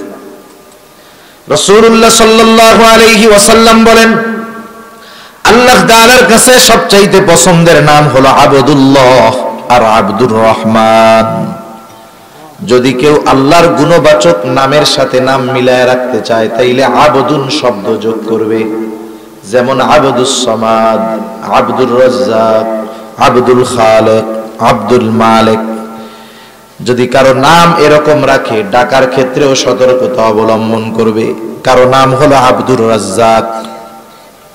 Speaker 1: রাসূলুল্লাহ সাল্লাল্লাহু আলাইহি ওয়াসাল্লাম বলেন, আল্লাহ তাআলার কাছে সবচাইতে পছন্দের নাম হলো আবদুল্লাহ আর আব্দুর রহমান। যদি কেউ আল্লাহর গুণবাচক নামের সাথে নাম মিলায় রাখতে চায় তাইলে আবদুন শব্দ যোগ করবে। যেমন আবদুস সামাদ, আব্দুর রাজ্জাক, আব্দুল খালেক, আব্দুল মালিক। যদি কারো নাম এরকম রাখে ডাকার ক্ষেত্রেও সতর্কতা অবলম্বন করবে। কারো নাম হলো আব্দুর রাজ্জাক,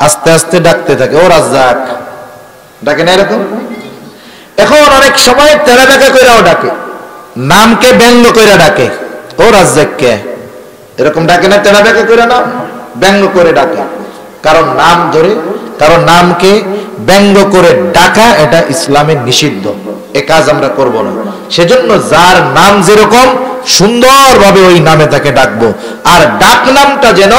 Speaker 1: আস্তে আস্তে ডাকতে থাকে ও রাজ্জাক, ডাকে না এরকম। এখন অনেক সময় তেরা ডাকা কইরাও ডাকে, নামকে ব্যঙ্গ কইরা ডাকে, ও রাজ্জাক কে, এরকম ডাকে না, তেরা ডাকা কইরা নাম ব্যঙ্গ করে ডাকে। কারণ নাম ধরে কারো নামকে ব্যঙ্গ করে ডাকা এটা ইসলামে নিষিদ্ধ। এ কাজ আমরা করব না। সেজন্য যার নাম যেরকম সুন্দরভাবে ওই নামে তাকে ডাকবো। আর ডাক নামটা যেন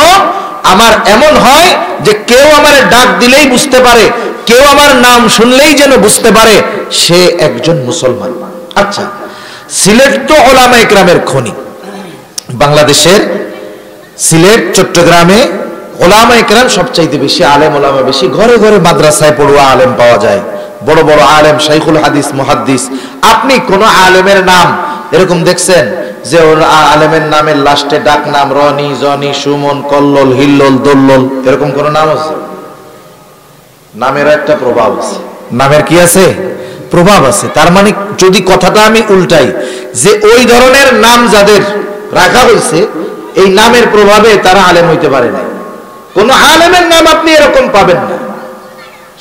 Speaker 1: আমার এমন হয় যে কেউ আমার ডাক দিলেই বুঝতে পারে, কেউ আমার নাম শুনলেই যেন বুঝতে পারে সে একজন মুসলমান। আচ্ছা, সিলেট তো ওলামায়ে কেরামের খনি। বাংলাদেশের সিলেট, চট্টগ্রামে ওলামায়ে কেরাম সবচাইতে বেশি, আলেম ওলামা বেশি। ঘরে ঘরে মাদ্রাসায় পড়ুয়া আলেম পাওয়া যায়, বড় বড় আলেম, শাইখুল হাদিস, মুহাদ্দিস। আপনি কোন আলেমের নাম এরকম দেখছেন যে ওর আলেমের নামের লাস্টে ডাক নাম রনি, জনি, সুমন, কল্লোল, হিল্লোল, দোল্লোল এরকম কোন নাম আছে? নামের একটা প্রভাব আছে। নামের কি আছে? প্রভাব আছে। তার মানে যদি কথাটা আমি উল্টাই, যে ওই ধরনের নাম যাদের রাখা হয়েছে এই নামের প্রভাবে তারা আলেম হইতে পারে না। কোন আলেমের নাম আপনি এরকম পাবেন না।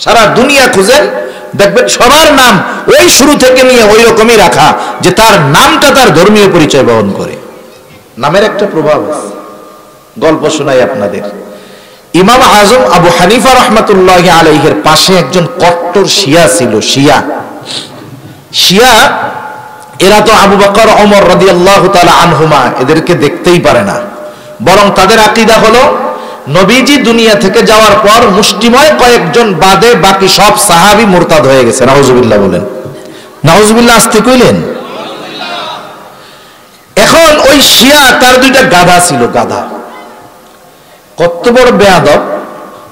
Speaker 1: সারা দুনিয়া খুঁজেন, দেখবেন সবার নাম ওই শুরু থেকে নিয়ে ওই রকমই রাখা, যে তার নামটা তার ধর্মীয় পরিচয় বহন করে। নামের একটা প্রভাব আছে। গল্প শোনাই আপনাদের। ইমাম আজম আবু হানিফা রাহমাতুল্লাহি আলাইহির পাশে একজন কট্টর শিয়া ছিল। শিয়া এরা তো আবু বকর, ওমর রাদিয়াল্লাহু তাআলা আনহুমা এদেরকে দেখতেই পারে না। বরং তাদের আকীদা হলো নবীজি দুনিয়া থেকে যাওয়ার পর মুষ্টিময় কয়েকজন বাদে বাকি সব সাহাবী মুরতাদ হয়ে গেছে। নাউজুবিল্লাহ বলেন। নাউজুবিল্লাহ আসতে কইলেন। এখন ওই শিয়া তার দুইটা গাধা ছিল। গাধা কত বড় বেয়াদব!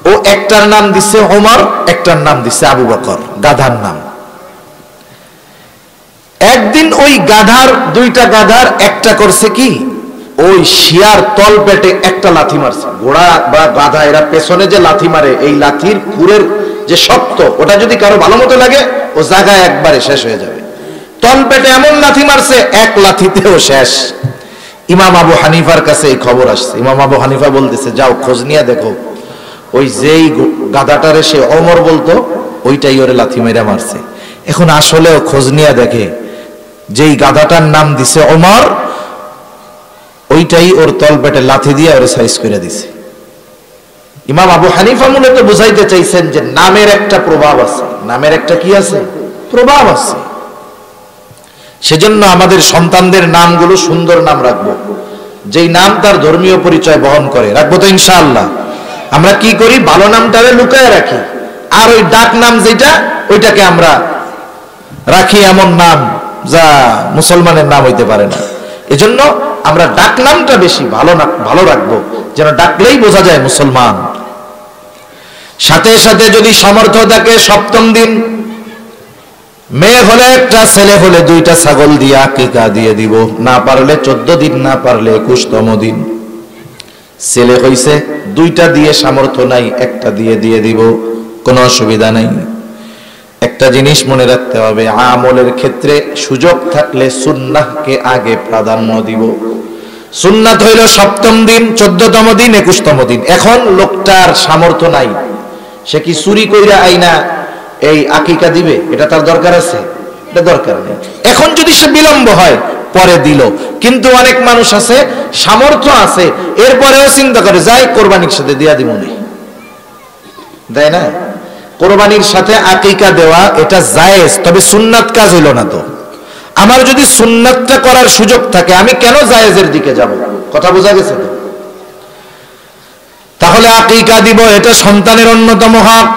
Speaker 1: ও একটার নাম দিছে ওমর, একটার নাম দিছে আবু বকর, গাধার নাম। একদিন ওই গাধার, দুইটা গাধার একটা করছে কি, ওই শিয়ার তল পেটে একটা লাথি মারছে। ঘোড়া বা গাধা এরা পেছনে যে লাথি মারে, এই লাথির খুরের যে শক্ত, ওটা যদি কারো ভালো মতো লাগে ও জায়গায় একবারে শেষ হয়ে যাবে। তল পেটে এমন লাথি মারছে, এক লাথিতেও শেষ। ইমাম আবু হানিফার কাছে এই খবর আসছে। ইমাম আবু হানিফা বলতেছে, যাও খোঁজ নিয়ে দেখো, ওই যেই গাধাটারে সে ওমর বলতো ওইটাই ওরে লাথি মেরে মারছে। এখন আসলেও খোঁজ নিয়ে দেখে যেই গাধাটার নাম দিছে ওমর, ওইটাই ওর তল পেটে লাথি দিয়ে ওরে সাইজ করে দিছে। ইমাম আবু হানিফা মূলত বুঝাইতে চাইছেন যে নামের একটা প্রভাব আছে। নামের একটা কি আছে? প্রভাব আছে। সেজন্য আমাদের সন্তানদের নামগুলো সুন্দর নাম রাখবো, যেই নাম তার ধর্মীয় পরিচয় বহন করে। রাখবো তো ইনশাআল্লাহ। আমরা কি করি, ভালো নামটারে লুকায় রাখি, আর ওই ডাক নাম যেটা ওইটাকে আমরা রাখি এমন নাম যা মুসলমানের নাম হইতে পারে না। এজন্য আমরা ডাক নামটা বেশি ভালো রাখবো, যেন ডাকলেই বোঝা যায় মুসলমান। সাথে সাথে যদি সামর্থ্য থাকে সপ্তম দিন, মেয়ে হলে একটা, ছেলে হলে দুইটা ছাগল দিয়ে আকিকা দিয়ে দিব। না পারলে 14 দিন, না পারলে 21তম দিন। ছেলে হইছে, দুইটা দিয়ে সামর্থ্য নাই, একটা দিয়ে দিব, কোনো অসুবিধা নাই। একটা জিনিস মনে রাখতে হবে, আমলের ক্ষেত্রে সুযোগ থাকলে সুন্নাহকে আগে প্রাধান্য দিব। সুন্নাত হইল সপ্তম দিন, 14তম দিন, 21তম দিন। এখন লোকটার সামর্থ্য নাই, সে কি চুরি কইরা আইনা এই আকিকা দিবে? এটা তার দরকার আছে? এটা দরকার নেই। এখন যদি সে বিলম্ব হয় পরে দিল। কিন্তু অনেক মানুষ আছে সামর্থ্য আছে, এরপরেও চিন্তা করে যাই কোরবানির সাথে দিয়া দিব, নেই দেয় না। কোরবানির সাথে আকিকা দেওয়া এটা জায়েজ, তবে সুন্নাত কাজ হইল না। তো আমার যদি সুন্নাতটা করার সুযোগ থাকে, আমি কেন জায়েজের দিকে যাব? কথা বোঝা গেছে তো? তাহলে আকিকা দিব, এটা সন্তানের অন্যতম হক।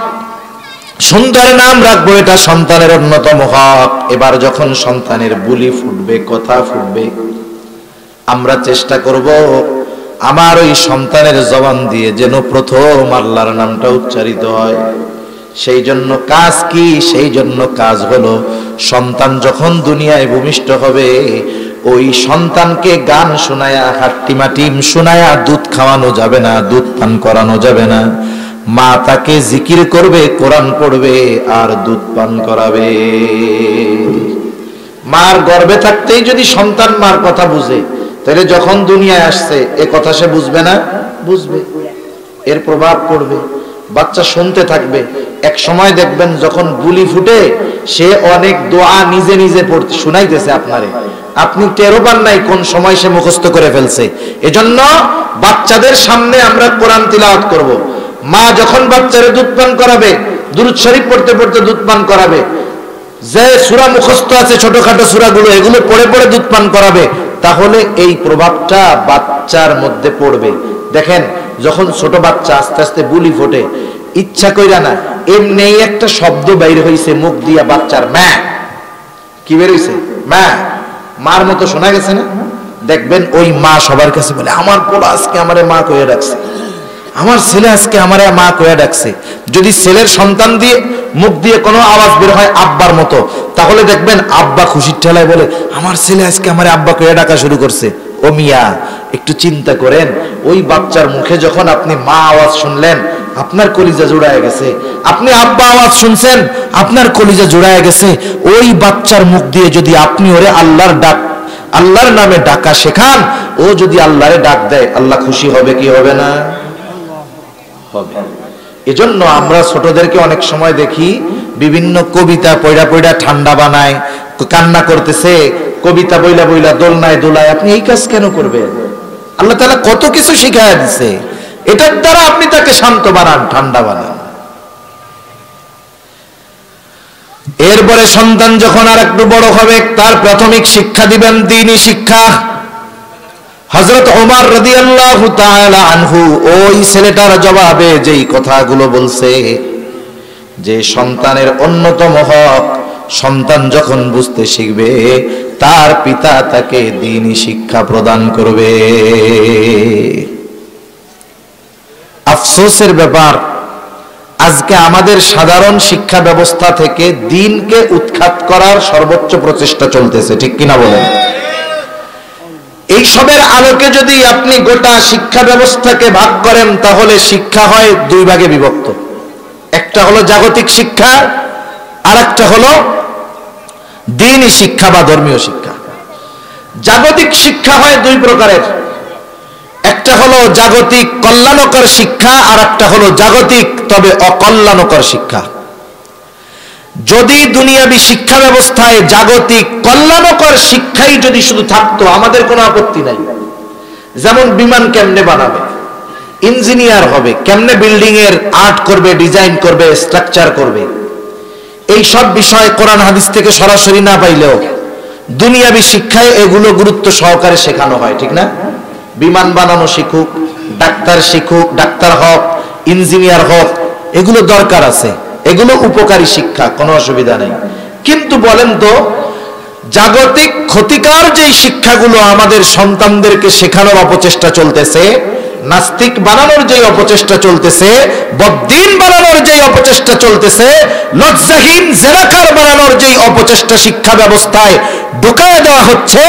Speaker 1: সুন্দর নাম রাখবো, এটা সন্তানের অন্যতম হক। এবার যখন সন্তানের বুলি ফুটবে, কথা ফুটবে, আমরা চেষ্টা করব আমার ওই সন্তানের জবান দিয়ে যেন প্রথম আল্লাহর নামটা উচ্চারিত হয়। সেই জন্য কাজ কি? সেই জন্য কাজ হলো, সন্তান যখন দুনিয়ায় ভূমিষ্ঠ হবে, ওই সন্তানকে গান শোনায়া, হাট্টিমাটিম শোনায়া দুধ খাওয়ানো যাবে না, দুধ পান করানো যাবে না। মা তাকে জিকির করবে, কোরআন পড়বে আর দুধ পান করাবে। মার গর্ভে থাকতেই যদি সন্তান মার কথা বুঝে, তাহলে যখন দুনিয়ায় আসছে এ কথা সে বুঝবে না? বুঝবে, এর প্রভাব পড়বে, বাচ্চা শুনতে থাকবে। এক সময় দেখবেন যখন বুলি ফুটে, সে অনেক দোয়া নিজে নিজে পড়তে শুনাইতেছে আপনারে, আপনি টেরও পান নাই কোন সময় সে মুখস্থ করে ফেলছে। এজন্য বাচ্চাদের সামনে আমরা কোরআন তিলাওয়াত করব। মা যখন বাচ্চারে দুধ পান করাবে, দুরূদ শরীফ পড়তে পড়তে দুধ পান করাবে। যে সূরা মুখস্থ আছে ছোটখাটো সূরাগুলো, এগুলো পড়ে পড়ে দুধ পান করাবে, তাহলে এই প্রভাবটা বাচ্চার মধ্যে পড়বে। দেখেন যখন ছোট বাচ্চা আস্তে আস্তে বুলি ফোটে, ইচ্ছা কইরা না, এমনি একটা শব্দ বাইর হইছে মুখ দিয়া বাচ্চার, মা। কি বের হইছে? মা। মার মতো শোনা গেছে না? দেখবেন ওই মা সবার কাছে বলে, আমার পোলা আজকে আমারে মা কইয়া ডাকছে, আমার ছেলে আজকে আমারে মা কইয়া ডাকছে। যদি ছেলের সন্তান দিয়ে মুখ দিয়ে কোনো আওয়াজ বের হয় আব্বার মতো, তাহলে দেখবেন আব্বা খুশির ঠেলায় বলে, আমার ছেলে আজকে আমারে আব্বা কইয়া ডাকা শুরু করছে। ও মিয়া, একটু চিন্তা করেন, ওই বাচ্চার মুখে যখন আপনি মা আওয়াজ শুনলেন, আপনার কলিজা জোড়ায় গেছে। আপনি আব্বা আওয়াজ শুনছেন, আপনার কলিজা জোড়ায় গেছে। ওই বাচ্চার মুখ দিয়ে যদি আপনি ওরে আল্লাহর ডাক, আল্লাহর নামে ডাকা শেখান, ও যদি আল্লাহরে ডাক দেয়, আল্লাহ খুশি হবে কি হবে না? হবে। এজন্য আমরা ছোটদেরকে অনেক সময় দেখি বিভিন্ন কবিতা পয়ড়া পয়ড়া ঠান্ডা বানায়, কান্না করতেছে, কবিতা বইলা বইলা দোলনায় দোলায়। আপনি এই কাজ কেন করবেন? আল্লাহ তাআলা কত কিছু শিখায়া দিছে, এটার দ্বারা আপনি তাকে শান্ত বানান, ঠান্ডা বানান। এরপরে সন্তান যখন আর একটু বড় হবে, তার প্রাথমিক শিক্ষা দিবেন দ্বীনি শিক্ষা। হযরত ওমর রাদিয়াল্লাহু তাআলা আনহু ওই ছেলেটার জবাবে যেই কথাগুলো বলছে, যে সন্তানের অন্যতম হক, সন্তান যখন বুঝতে শিখবে, তার পিতা তাকে দ্বীনি শিক্ষা প্রদান করবে। আফসোসের ব্যাপার, আজকে আমাদের সাধারণ শিক্ষা ব্যবস্থা থেকে দ্বীনকে উৎখাত করার সর্বোচ্চ প্রচেষ্টা চলতেছে, ঠিক কিনা বলেন? এই সবের আলোকে যদি আপনি গোটা শিক্ষা ব্যবস্থাকে ভাগ করেন, তাহলে শিক্ষা হয় দুই ভাগে বিভক্ত। একটা হলো জাগতিক শিক্ষা, আর একটা হলো দ্বীনি শিক্ষা বা ধর্মীয় শিক্ষা। জাগতিক শিক্ষা হয় দুই প্রকারের, একটা হলো জাগতিক কল্যাণকর শিক্ষা, আর একটা হলো জাগতিক তবে অকল্যাণকর শিক্ষা। যদি দুনিয়াবি শিক্ষা ব্যবস্থায় জাগতিক কল্যাণকর শিক্ষাই যদি শুধু থাকতো, আমাদের কোনো আপত্তি নাই। যেমন বিমান কেমনে বানাবে, ইঞ্জিনিয়ার হবে, কেমনে বিল্ডিং এর আর্ট করবে, ডিজাইন করবে, স্ট্রাকচার করবে, এই সব বিষয় কোরআন হাদিস থেকে সরাসরি না পাইলেও দুনিয়াবি শিক্ষায় এগুলো গুরুত্ব সহকারে শেখানো হয়, ঠিক না? বিমান বানানো শিখুক, ডাক্তার শিখুক, ডাক্তার হোক, ইঞ্জিনিয়ার হোক, এগুলো দরকার আছে, এগুলো উপকারী শিক্ষা, কোনো অসুবিধা নেই। কিন্তু বলেন তো, জাগতিক ক্ষতিকর যে শিক্ষাগুলো আমাদের সন্তানদেরকে শেখানোর অপচেষ্টা চলতেছে, নাস্তিক বানানোর যে অপচেষ্টা চলতেছে, বদ্দিন বানানোর যে অপচেষ্টা চলতেছে, লজ্জাহীন জেনাকার বানানোর যে অপচেষ্টা শিক্ষা ব্যবস্থায় ঢুকায় দেওয়া হচ্ছে,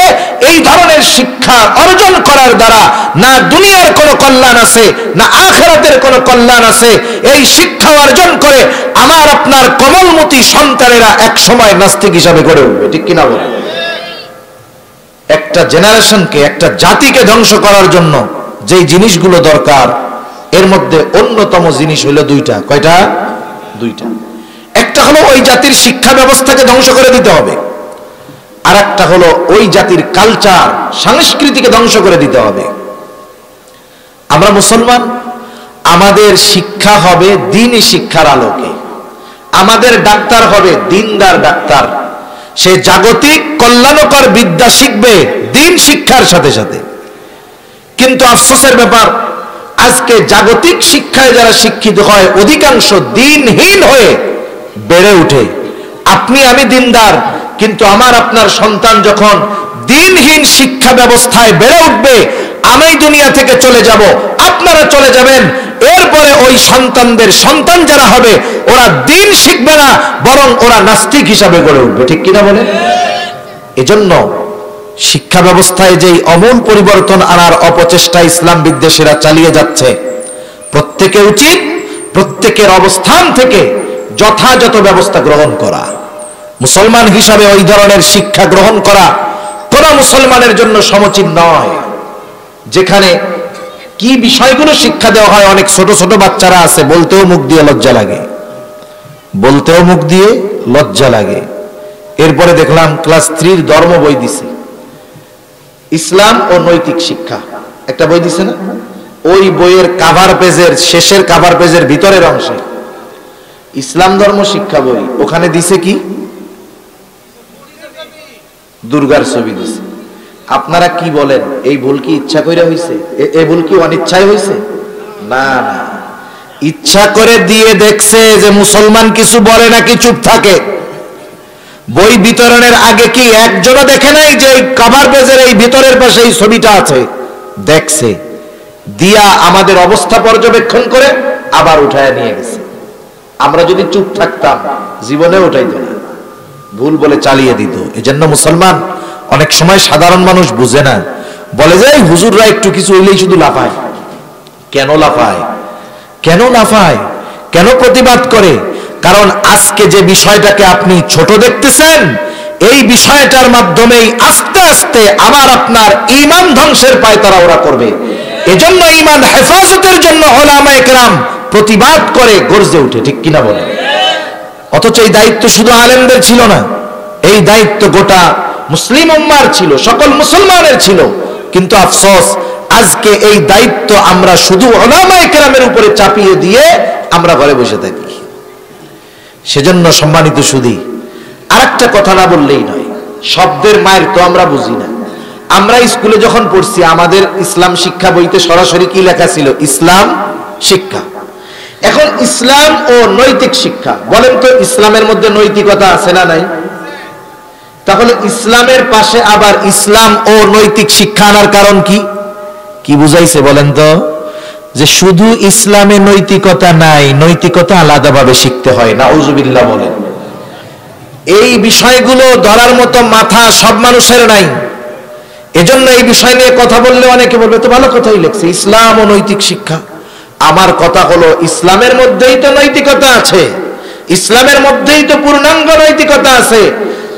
Speaker 1: এই ধরনের শিক্ষা অর্জন করার দ্বারা না দুনিয়ার কোনো কল্যাণ আছে না আখিরাতের কোনো কল্যাণ আছে। এই শিক্ষা অর্জন করে আমার আপনার কোমলমতি সন্তানেরা এক সময় নাস্তিক হিসাবে গড়ে উঠবে, ঠিক কিনা বলেন? একটা জেনারেশনকে, একটা জাতিকে ধ্বংস করার জন্য যেই জিনিসগুলো দরকার, এর মধ্যে অন্যতম জিনিস হলো দুইটা। কয়টা? দুইটা। একটা হলো ওই জাতির শিক্ষা ব্যবস্থাকে ধ্বংস করে দিতে হবে, আর একটা হলো ওই জাতির কালচার, সংস্কৃতিকে ধ্বংস করে দিতে হবে। আমরা মুসলমান, আমাদের শিক্ষা হবে দ্বীনি শিক্ষার আলোকে, আমাদের ডাক্তার হবে দ্বীনদার ডাক্তার। সে জাগতিক কল্যাণকর বিদ্যা শিখবে দ্বীন শিক্ষার সাথে সাথে। কিন্তু আফসোসের ব্যাপার, আজকে জাগতিক শিক্ষায় যারা শিক্ষিত হয় অধিকাংশ দ্বীনহীন হয়ে বেড়ে উঠে। আপনি আমি দ্বীনদার, কিন্তু আমার আপনার সন্তান যখন দ্বীনহীন শিক্ষা ব্যবস্থায় বেড়ে উঠবে, আমি দুনিয়া থেকে চলে যাব, আপনারা চলে যাবেন, এরপরে ওই সন্তানদের সন্তান যারা হবে ওরা দ্বীন শিখবে না, বরং ওরা নাস্তিক হিসাবে গড়ে উঠবে, ঠিক কিনা বলেন? এজন্য শিক্ষা ব্যবস্থায় যেই অমূল পরিবর্তন আনার অপচেষ্টা ইসলাম বিদ্বেষীরা চালিয়ে যাচ্ছে, প্রত্যেকের উচিত প্রত্যেকের অবস্থান থেকে যথাযথ ব্যবস্থা গ্রহণ করা। মুসলমান হিসাবে ওই ধরনের শিক্ষা গ্রহণ করা কোন মুসলমানের জন্য সমীচীন নয়, যেখানে কি বিষয়গুলো শিক্ষা দেওয়া হয়। অনেক ছোট ছোট বাচ্চারা আছে, বলতেও মুখ দিয়ে লজ্জা লাগে, বলতেও মুখ দিয়ে লজ্জা লাগে। এরপরে দেখলাম ক্লাস 3 ধর্ম বই দিছে, ইসলাম ও নৈতিক শিক্ষা একটা বই দিছে না? ওই বইয়ের কাভার পেজের শেষের কাভার পেজের ভিতরের অংশে ইসলাম ধর্ম শিক্ষা বই, ওখানে দিছে কি? দুর্গার ছবি দিছে। আপনারা কি বলেন, এই ভুল কি ইচ্ছা করে হয়েছে? এই ভুল কি অনিচ্ছায় হয়েছে? না না, ইচ্ছা করে দিয়ে দেখছে যে মুসলমান কিছু বলে নাকি চুপ থাকে। বই বিতরণের আগে কি একজনও দেখে নাই যে এই কভার পেজের এই ভিতরের পাশে এই ছবিটা আছে? দেখছে, দিয়া আমাদের অবস্থা পর্যবেক্ষণ করে আবার উঠায় নিয়ে গেছে। আমরা যদি চুপ থাকতাম জীবনে উঠাইতো না, ভুল বলে চালিয়ে দিত। এজন্য মুসলমান অনেক সময় সাধারণ মানুষ বুঝে না, বলে যে হুজুররা একটু কিছু হইলেই শুধু লাফায়। কেন লাফায়? কেন লাফায়? কেন প্রতিবাদ করে? কারণ আজকে যে বিষয়টাকে আপনি ছোট দেখতেছেন, এই বিষয়টার মাধ্যমেই আস্তে আস্তে আমার আপনার ঈমান ধ্বংসের পায়তারা ওরা করবে। এজন্য ঈমান হেফাজতের জন্য উলামায়ে কেরাম প্রতিবাদ করে গর্জে উঠে, ঠিক কিনা বলেন? অথচ এই দায়িত্ব শুধু আলেমদের ছিল না, এই দায়িত্ব গোটা মুসলিম উম্মার ছিল, সকল মুসলমানের ছিল। কিন্তু আফসোস, আজকে এই দায়িত্ব আমরা শুধু উলামায়ে কেরামের উপরে চাপিয়ে দিয়ে আমরা ঘরে বসে থাকি। সেজন্য সম্মানিত সুধী, আরেকটা কথা না বললেই নয়, শব্দের মায়ের তো আমরা বুঝি না। আমরা স্কুলে যখন পড়ছি, আমাদের ইসলাম শিক্ষা বইতে সরাসরি কি লেখা ছিল? ইসলাম শিক্ষা। এখন ইসলাম ও নৈতিক শিক্ষা, বলেন তো ইসলামের মধ্যে নৈতিকতা আছে না নাই? তাহলে ইসলামের পাশে আবার ইসলাম ও নৈতিক শিক্ষা আনার কারণ কি? কি বুঝাইছে বলেন তো? যে শুধু ইসলামে নৈতিকতা নাই, নৈতিকতা আলাদাভাবে শিখতে হয়। নাউজুবিল্লাহ বলেন। এই বিষয়গুলো ধরার মতো মাথা সব মানুষের নাই। এজন্য এই বিষয় নিয়ে কথা বললে অনেকে বলবে তো ভালো কথাই লিখছে, ইসলাম ও নৈতিক শিক্ষা। আমার কথা হলো, ইসলামের মধ্যেই তো নৈতিকতা আছে, ইসলামের মধ্যেই তো পূর্ণাঙ্গ নৈতিকতা আছে।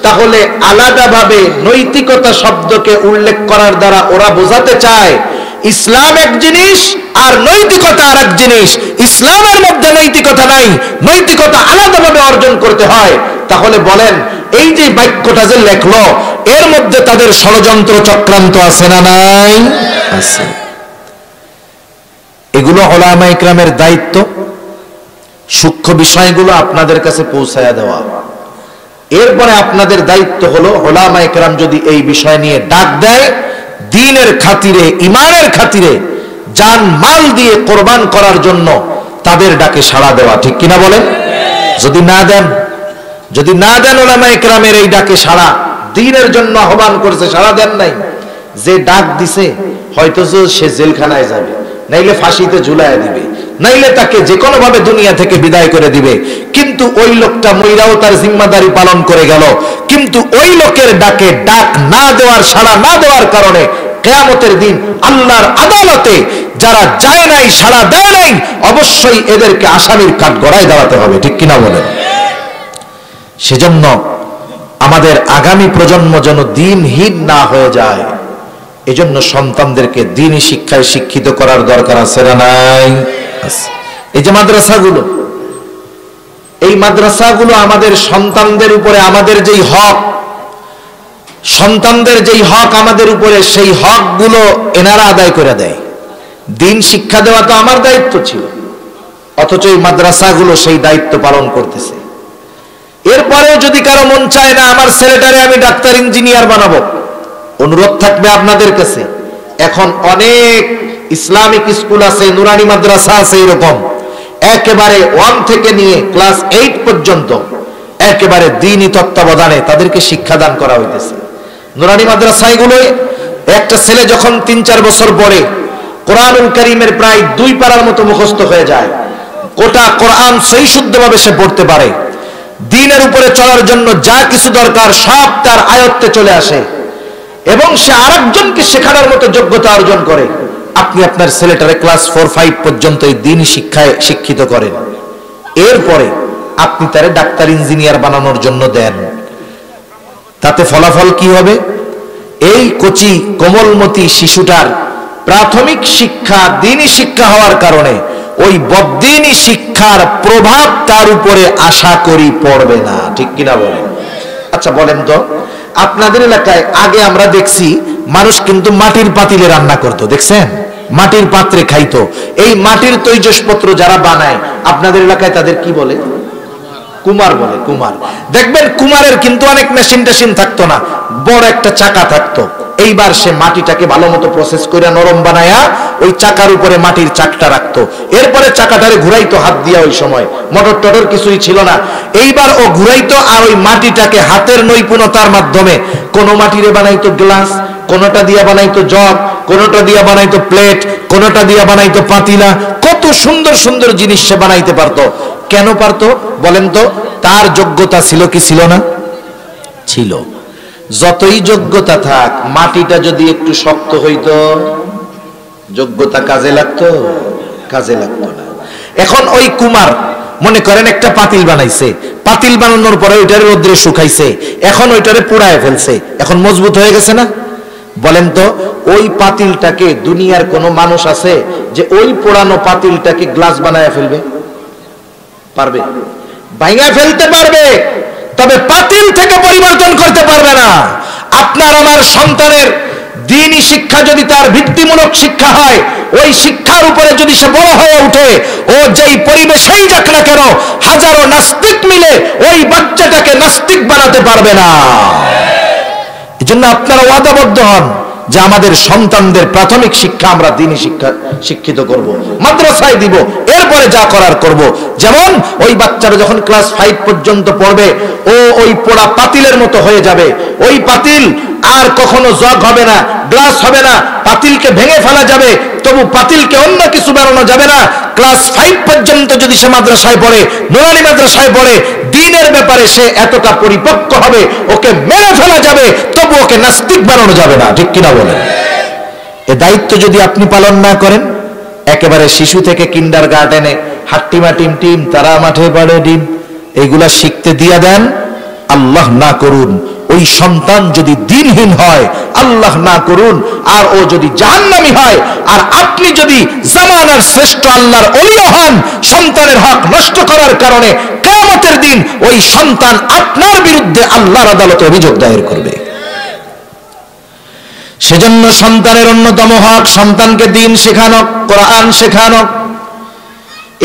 Speaker 1: তাহলে আলাদাভাবে নৈতিকতা শব্দকে উল্লেখ করার দ্বারা ওরা বোঝাতে চায় ইসলাম এক জিনিস আর নৈতিকতা আর এক জিনিস। ইসলামের মধ্যে নৈতিকতা নাই, নৈতিকতা আলাদাভাবে অর্জন করতে হয়। তাহলে বলেন, এই যে বাক্যটা যে লেখলো, এর মধ্যে তাদের ষড়যন্ত্র চক্রান্ত আছে না নাই? আছে। এগুলো উলামায়ে কেরামের দায়িত্ব, সূক্ষ্ম বিষয়গুলো আপনাদের কাছে পৌঁছায়া দেওয়া। এরপরে আপনাদের দায়িত্ব হলো, উলামায়ে কেরাম যদি এই বিষয় নিয়ে ডাক দেয়, দ্বীনের খাতিরে, ঈমানের খাতিরে জান মাল দিয়ে কোরবান করার জন্য তাদের ডাকে সাড়া দেওয়া, ঠিক কিনা বলেন? যদি না দেন উলামায়ে কেরামের এই ডাকে সাড়া, দ্বীনের জন্য আহ্বান করেছে, সাড়া দেন নাই, যে ডাক দিছে হয়তো সে জেলখানায় যাবে, নাইলে ফাঁসিতে ঝুলায় দিবে, নাইলে তাকে যে কোনো ভাবে দুনিয়া থেকে বিদায় করে দিবে। কিন্তু ওই লোকটা মইরাও তার জিম্মাদারি পালন করে গেল। কিন্তু ওই লোকের ডাকে ডাক না দেওয়ার, সাড়া না দেওয়ার কারণে কিয়ামতের দিন আল্লাহর আদালতে যারা যায় নাই, সাড়া দেয় নাই, অবশ্যই এদেরকে আসামির কাঠগড়ায় দাঁড়াতে হবে। ঠিক কিনা বলেন? সেজন্য আমাদের আগামী প্রজন্ম যেন দিনহীন না হয়ে যায়, এজন্য সন্তানদেরকে দ্বীনি শিক্ষায় শিক্ষিত করার দরকার আছে না নাই? এই যে মাদ্রাসাগুলো, এই মাদ্রাসাগুলো আমাদের সন্তানদের উপরে আমাদের যেই হক, সন্তানদের যেই হক আমাদের উপরে, সেই হকগুলো এনারা আদায় করে দেয়। দিন শিক্ষা দেওয়া তো আমার দায়িত্ব ছিল, অথচ এই মাদ্রাসাগুলো সেই দায়িত্ব পালন করতেছে। এরপরেও যদি কারো মন চায় না আমার ছেলেটারে আমি ডাক্তার ইঞ্জিনিয়ার বানাবো, অনুরোধ থাকবে আপনাদের কাছে, এখন অনেক ইসলামিক স্কুল আছে, নুরানি মাদ্রাসা আছে, এরকম একেবারে 1 থেকে নিয়ে ক্লাস 8 পর্যন্ত একেবারে দ্বীনি তত্ত্বাবধানে তাদেরকে শিক্ষাদান করা হইতেছে। নুরানি মাদ্রাসাগুলোয় একটা ছেলে যখন 3-4 বছর পরে কোরআনুল কারীমের প্রায় 2 পারার মতো মুখস্থ হয়ে যায়, গোটা কোরআন সহি শুদ্ধভাবে সে পড়তে পারে, দ্বীনের উপরে চলার জন্য যা কিছু দরকার সব তার আয়ত্তে চলে আসে, এবং সে আরেকজনকে শেখানোর মতো যোগ্যতা অর্জন করে। আপনি আপনার ছেলেটারে ক্লাস 4-5 পর্যন্ত এই দ্বীনি শিক্ষায় শিক্ষিত করেন, এরপরে আপনি তারে ডাক্তার ইঞ্জিনিয়ার বানানোর জন্য দেন, তাতে ফলাফল কি হবে? এই কচি কোমলমতি শিশুটার প্রাথমিক শিক্ষা দ্বীনি শিক্ষা হওয়ার কারণে ওই বদ্দীনি শিক্ষার প্রভাব তার উপরে আশা করি পড়বে না। ঠিক কিনা বলেন? আচ্ছা বলেন তো, আপনাদের এলাকায় আগে আমরা দেখছি মানুষ কিন্তু মাটির পাতিলে রান্না করতো, দেখছেন? মাটির পাত্রে খাইতো। এই মাটির তৈজসপত্র যারা বানায় আপনাদের এলাকায় তাদের কি বলে? কুমার বলে। কুমার। দেখবেন কুমারের কিন্তু অনেক মেশিন টেশিন থাকতো না, বড় একটা চাকা থাকতো। এইবার সে মাটিটাকে ভালো মতো প্রসেস করে নরম বানায়া ওই চাকার উপরে মাটির চাকটা রাখতো, এরপরে চাকাটারে ঘুরাইতো হাত দিয়া। ওই সময় মোটর টটর কিছুই ছিল না। এইবার ও ঘুরাইতো আর ওই মাটিটাকে হাতের নৈপুণ্যতার মাধ্যমে কোন মাটিরে বানাইতো গ্লাস, কোনটা দিয়া বানাইতো জগ, কোনটা দিয়া বানাইতো প্লেট, কোনটা দিয়া বানাইতো পাতিলা। কত সুন্দর সুন্দর জিনিস সে বানাইতে পারতো। কেন পারতো বলেন তো? তার যোগ্যতা ছিল কি ছিল না? ছিল। যতই যোগ্যতা থাক, মাটিটা যদি একটু শক্ত হইতো, যোগ্যতা কাজে লাগতো? কাজে লাগতো না। এখন ওই কুমার মনে করেন একটা পাতিল বানাইছে, পাতিল বানানোর পরে ওইটারে রোদ্রে শুকাইছে, এখন ওইটারে পুড়ায় ফেলছে, এখন মজবুত হয়ে গেছে না? বলেন তো, ওই পাতিলটাকে দুনিয়ার কোন মানুষ আছে যে ওই পোড়ানো পাতিলটাকে গ্লাস বানায় ফেলবে? পারবে? ভাঙা ফেলতে পারবে, তবে পাতিল থেকে পরিবর্তন করতে পারবে না। আপনার আমার সন্তানের দ্বীনি শিক্ষা যদি তার ভিত্তিমূলক শিক্ষা হয়, ওই শিক্ষার উপরে যদি সে বড় হয়ে ওঠে, ও যেই পরিবেশেই যাক না কেন, হাজারো নাস্তিক মিলে ওই বাচ্চাটাকে নাস্তিক বানাতে পারবে না। এজন্য আপনারা ওয়াদাবদ্ধ হন যে আমাদের সন্তানদের প্রাথমিক শিক্ষা আমরা দ্বীনি শিক্ষা শিক্ষিত করব, মাদ্রাসায় দিব, এরপরে যা করার করব। যেমন ওই বাচ্চারা যখন ক্লাস 5 পর্যন্ত পড়বে, ও ওই পোড়া পাতিলের মতো হয়ে যাবে। ওই পাতিল আর কখনো জগ হবে না, গ্লাস হবে না, পাতিলকে ভেঙে ফেলা যাবে, তবু পাতিলকে অন্য কিছু বানানো যাবে না। ক্লাস 5 পর্যন্ত যদি সে মাদ্রাসায় পড়ে, নুরানি মাদ্রাসায় পড়ে, দ্বীনের ব্যাপারে সে এতটা পরিপক্ক হবে, ওকে মেরে ফেলা যাবে, তবু ওকে নাস্তিক বানানো যাবে না। ঠিক কিনা বলেন? এ দায়িত্ব যদি আপনি পালন না করেন, একেবারে শিশু থেকে কিন্ডার গার্ডেনে হাট্টিমা টিম টিম তারা মাঠে পাড়ে ডিম এগুলা শিখতে দিয়া দেন, আল্লাহ না করুন ওই সন্তান যদি দ্বীনহীন হয়, আল্লাহ না করুন, আর ও যদি জাহান্নামী হয়, আর আপনি যদি জামানার শ্রেষ্ঠ আল্লাহর ওলিও হন, সন্তানের হক নষ্ট করার কারণে কিয়ামতের দিন ওই সন্তান আপনার বিরুদ্ধে আল্লাহর আদালতে অভিযোগ দায়ের করবে। সেজন্য সন্তানের অন্যতম হক সন্তানকে দ্বীন শেখানো, কোরআন শেখানো।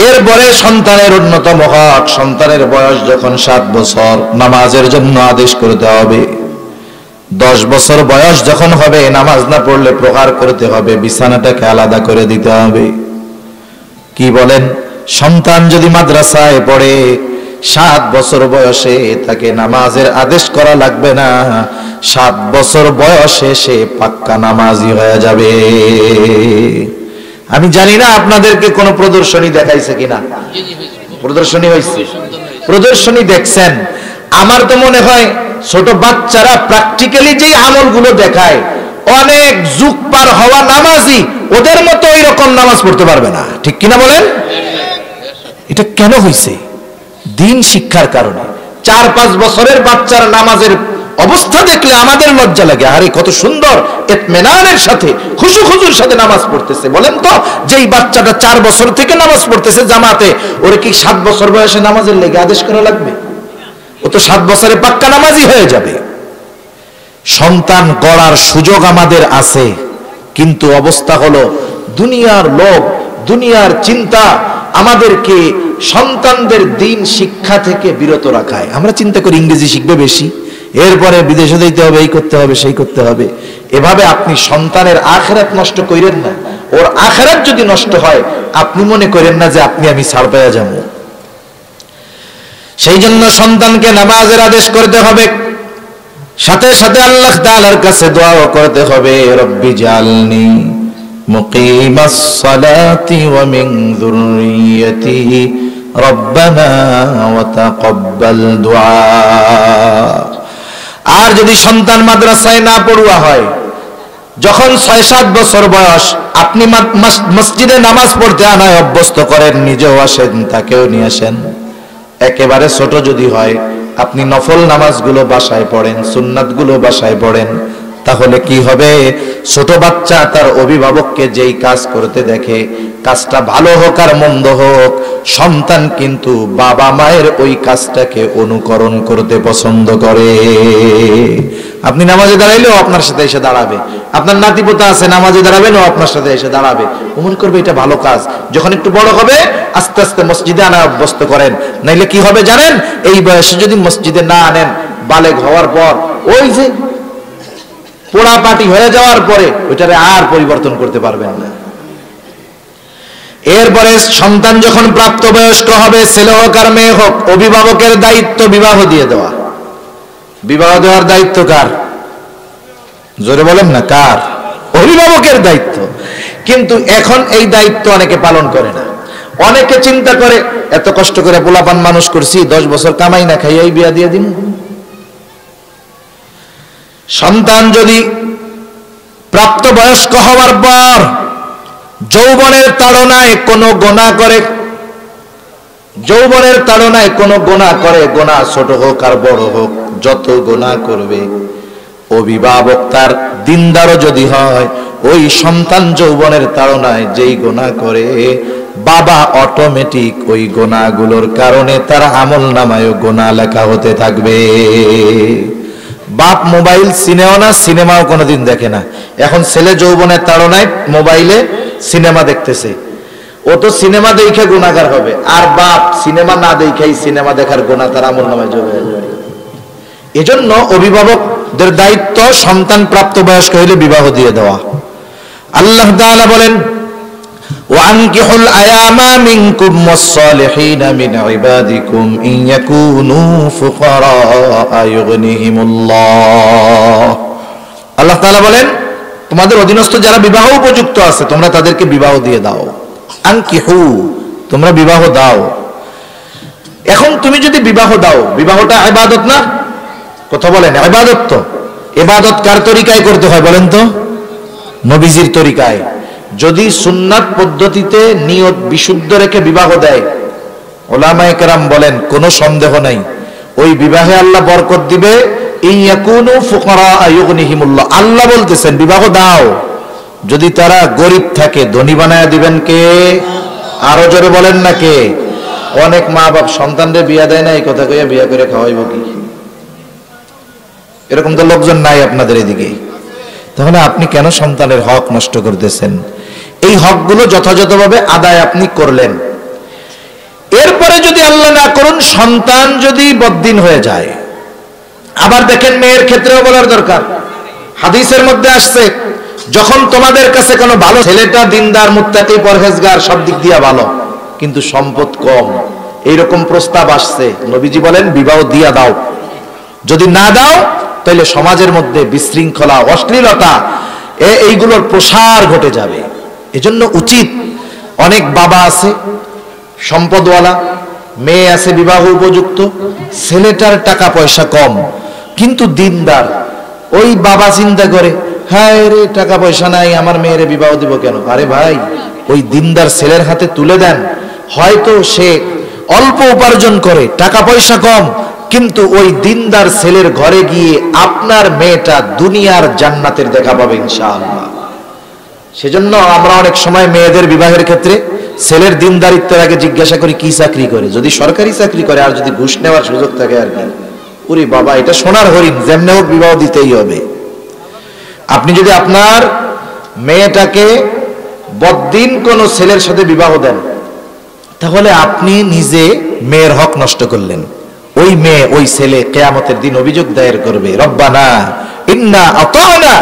Speaker 1: এরপরে সন্তানের অন্যতম হক, সন্তানের বয়স যখন 7 বছর, নামাজের জন্য আদেশ করতে হবে। 10 বছর বয়স যখন হবে, নামাজ না পড়লে প্রহার করতে হবে, বিছানাটাকে আলাদা করে দিতে হবে। কি বলেন? সন্তান যদি মাদ্রাসায় পড়ে, 7 বছর বয়সে তাকে নামাজের আদেশ করা লাগবে না, 7 বছর বয়সে সে পাক্কা নামাজি হয়ে যাবে। আমি জানি না আপনাদেরকে কোনো প্রদর্শনী দেখাইছে কিনা। প্রদর্শনী হয়েছে, প্রদর্শনী দেখছেন। আমার তো মনে হয় ছোট বাচ্চারা প্র্যাকটিক্যালি যেই আমলগুলো দেখায়, অনেক যুগ পার হওয়া নামাজি ওদের মতো ওই রকম নামাজ পড়তে পারবে না, ঠিক কিনা বলেন? এটা কেন হয়েছে? দিন শিক্ষার কারণে। 4-5 বছরের বাচ্চার নামাজের অবস্থা দেখলে আমাদের লজ্জা লাগে। আরে কত সুন্দর ইতমিনানের সাথে খুশুখুজুর সাথে নামাজ পড়তেছে। বলেন তো, যেই বাচ্চাটা 4 বছর থেকে নামাজ পড়তেছে জামাতে, ওরে কি 7 বছর বয়সে নামাজের লেগে আদেশ করা লাগবে? ও তো 7 বছরে পাক্কা নামাজি হয়ে যাবে। সন্তান গড়ার সুযোগ আমাদের আছে, কিন্তু অবস্থা হলো দুনিয়ার লোভ, দুনিয়ার চিন্তা আমাদেরকে সন্তানদের দিন শিক্ষা থেকে বিরত রাখায়। আমরা চিন্তা করি ইংরেজি শিখবে বেশি, এরপরে বিদেশে যেতে হবে, এই করতে হবে, সেই করতে হবে। এভাবে আপনি সন্তানের আখিরাত নষ্ট করেন না। ওর আখিরাত যদি নষ্ট হয়, আপনি মনে করেন না যে আপনি আমি ছাড় পেয়ে যাব। সেই জন্য সন্তানকে নামাজের আদেশ করতে হবে, সাথে সাথে আল্লাহ তাআলার কাছে দোয়াও করতে হবে, রব্বি জালনি মুকিমাস সালাতি ওয়া মিন যুররিয়্যাতি রব্বানা ওয়া তাকাব্বাল দুআ। আর যদি সন্তান মাদ্রাসায় না পড়ুয়া হয়, যখন 6-7 বছর বয়স, আপনি মসজিদে নামাজ পড়তে আনায় অভ্যস্ত করেন, নিজেও আসেন, তাকেও নিয়ে আসেন। একেবারে ছোট যদি হয়, আপনি নফল নামাজগুলো বাসায় পড়েন, সুন্নাতগুলো বাসায় পড়েন, তাহলে কি হবে? ছোট বাচ্চা তার অভিভাবককে যেই কাজ করতে দেখে, কাজটা ভালো হোক আর মন্দ হোক, সন্তান কিন্তু বাবা মায়ের ওই কাজটাকে অনুকরণ করতে পছন্দ করে। আপনি নামাজে দাঁড়াইলেও আপনার সাথে এসে দাঁড়াবে। আপনার নাতিপোতা আছে, নামাজে দাঁড়াবেন, ও আপনার সাথে এসে দাঁড়াবে। ও মনে করবে এটা ভালো কাজ। যখন একটু বড় হবে, আস্তে আস্তে মসজিদে আনা অভ্যস্ত করেন। নাইলে কি হবে জানেন? এই বয়সে যদি মসজিদে না আনেন, বালেগ হওয়ার পর ওই যে পোড়া পাটি হয়ে যাওয়ার পরে ওইটারে আর পরিবর্তন করতে পারবেন না। এরপরে সন্তান যখন প্রাপ্তবয়স্ক হবে, ছেলে হোক আর মেয়ে হোক, অভিভাবকের দায়িত্ব বিবাহ দিয়ে দেওয়া। বিবাহ দেওয়ার দায়িত্ব কার? জোরে বলেন না, কার? অভিভাবকের দায়িত্ব। কিন্তু এখন এই দায়িত্ব অনেকে পালন করে না। অনেকে চিন্তা করে, এত কষ্ট করে পোলাপান মানুষ করছি, 10 বছর কামাই না খাইয়াই বিয়া দিয়ে দিন। সন্তান যদি প্রাপ্তবয়স্ক হওয়ার পর যৌবনের তাড়নায় কোনো গুনাহ করে, যৌবনের তাড়নায় কোনো গুনাহ করে, গুনাহ ছোট হোক আর বড় হোক, যত গুনাহ করবে, অভিভাবক তার দিনদারও যদি হয়, ওই সন্তান যৌবনের তাড়নায় যেই গুনাহ করে, বাবা অটোমেটিক ওই গুনাহগুলোর কারণে তার আমল নামায়ও গুনাহ লেখা হতে থাকবে। বাপ মোবাইল চিনেও না, সিনেমাও কোনোদিন দেখে না। এখন ছেলে যৌবনের তাড়নায় মোবাইলে সিনেমা দেখতেছে, ও তো সিনেমা দেখে গুনাহগার হবে। আর বাপ সিনেমা না দেখেই সিনেমা দেখার গুনাহ তার আমলনামায় যোগ হয়ে যাবে। এজন্য অভিভাবকদের দায়িত্ব সন্তান প্রাপ্তবয়স্ক হইলে বিবাহ দিয়ে দেওয়া। আল্লাহ তাআলা বলেন, ওয়ানকিহুল আয়ামা মিনকুম ওয়াস-সালিহিনা মিন ইবাদিকুম ইন ইয়াকুনু ফুকারা ইউগনিহিমুল্লাহ। আল্লাহ তাআলা বলেন, তোমাদের অধীনস্থ যারা বিবাহ উপযুক্ত আছে, তোমরা তাদেরকে বিবাহ দিয়ে দাও। আনকিহু, তোমরা বিবাহ দাও। এখন তুমি যদি বিবাহ দাও, বিবাহটা ইবাদত না? কথা বলেন, ইবাদত তো। ইবাদত কার তরিকায় করতে হয় বলেন তো? নবীজির তরিকায়। যদি সুন্নাত পদ্ধতিতে নিয়ত বিশুদ্ধ রেখে বিবাহ দেয়, উলামায়ে কেরাম বলেন কোনো সন্দেহ নাই, ওই বিবাহে আল্লাহ বরকত দিবে। ইয়াকুনু ফুকারা ইউগনিহিমুল্লাহ, আল্লাহ বলতেছেন বিবাহ দাও। যদি তারা গরিব থাকে, ধনী বানায় দিবেন কে? আরো জোরে বলেন না কে? অনেক মা বাপ সন্তানদের বিয়া দেয় না, এই কথা কইয়া বিয়া করে খাওয়াইব কি? এরকম তো লোকজন নাই আপনাদের এদিকে। তাহলে আপনি কেন সন্তানের হক নষ্ট করতেছেন? এই হকগুলো যথাযথভাবে আদায় আপনি করলেন। এরপরে যদি আল্লাহ না করুন, সন্তান যদি বদ্দিন হয়ে যায়, আবার দেখেন মেয়ের ক্ষেত্রেও বলার দরকার। হাদিসের মধ্যে আসছে, যখন তোমাদের কাছে কোনো ভালো ছেলেটা দিনদার, মুত্তাকি, পরহেজগার, সব দিক দিয়ে ভালো, কিন্তু সম্পদ কম, এইরকম প্রস্তাব আসছে, নবীজি বলেন বিবাহ দিয়া দাও। যদি না দাও, তাহলে সমাজের মধ্যে বিশৃঙ্খলা, অশ্লীলতা, এইগুলোর প্রসার ঘটে যাবে। এজন্য উচিত, অনেক বাবা আছে সম্পদওয়ালা, মেয়ে আছে বিবাহ উপযুক্ত, ছেলেটার টাকা পয়সা কম কিন্তু দিনদার। ওই বাবা চিন্তা করে, হায় রে টাকা পয়সা নাই, আমার মেয়েরে বিবাহ দিব কেন? আরে ভাই, ওই দিনদার ছেলের হাতে তুলে দেন। হয়তো সে অল্প উপার্জন করে, টাকা পয়সা কম, কিন্তু ওই দিনদার ছেলের ঘরে গিয়ে আপনার মেয়েটা দুনিয়ার জান্নাতের দেখা পাবে ইনশাআল্লাহ। সেজন্য আমরা অনেক সময় মেয়েদের বিবাহের ক্ষেত্রে ছেলের দিনদারিত্বের আগে জিজ্ঞাসা করি কি চাকরি করে। যদি সরকারি চাকরি করে আর যদি ঘুষ নেওয়ার সুযোগ থাকে আর কি, ওরে বাবা, এটা সোনার হরিণ, যেমনে হোক বিবাহ দিতেই হবে। আপনি যদি আপনার মেয়েটাকে বদ্দিন কোন ছেলের সাথে বিবাহ দেন, তাহলে আপনি নিজে মেয়ের হক নষ্ট করলেন। ওই মেয়ে, ওই ছেলে কিয়ামতের দিন অভিযোগ দায়ের করবে, রব্বানা ইন্না আতানা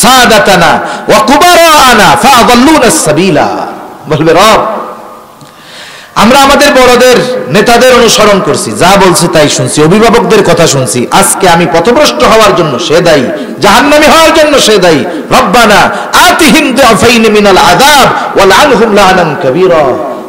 Speaker 1: সাদাতানা ওয়া কুবারানা ফাআদাল্লুনাস সাবিলা। বলবে, রব, আমরা আমাদের বড়দের নেতাদের অনুসরণ করছি, যা বলছে তাই শুনছি, অভিভাবকদের কথা শুনছি, আজকে আমি পথভ্রষ্ট হওয়ার জন্য সে দায়ী, জাহান্নামী হওয়ার জন্য সে দায়ী। রব্বানা আতিহিম দুআফাইন মিনাল আযাব ওয়া লানহুম লানান কাবীরা।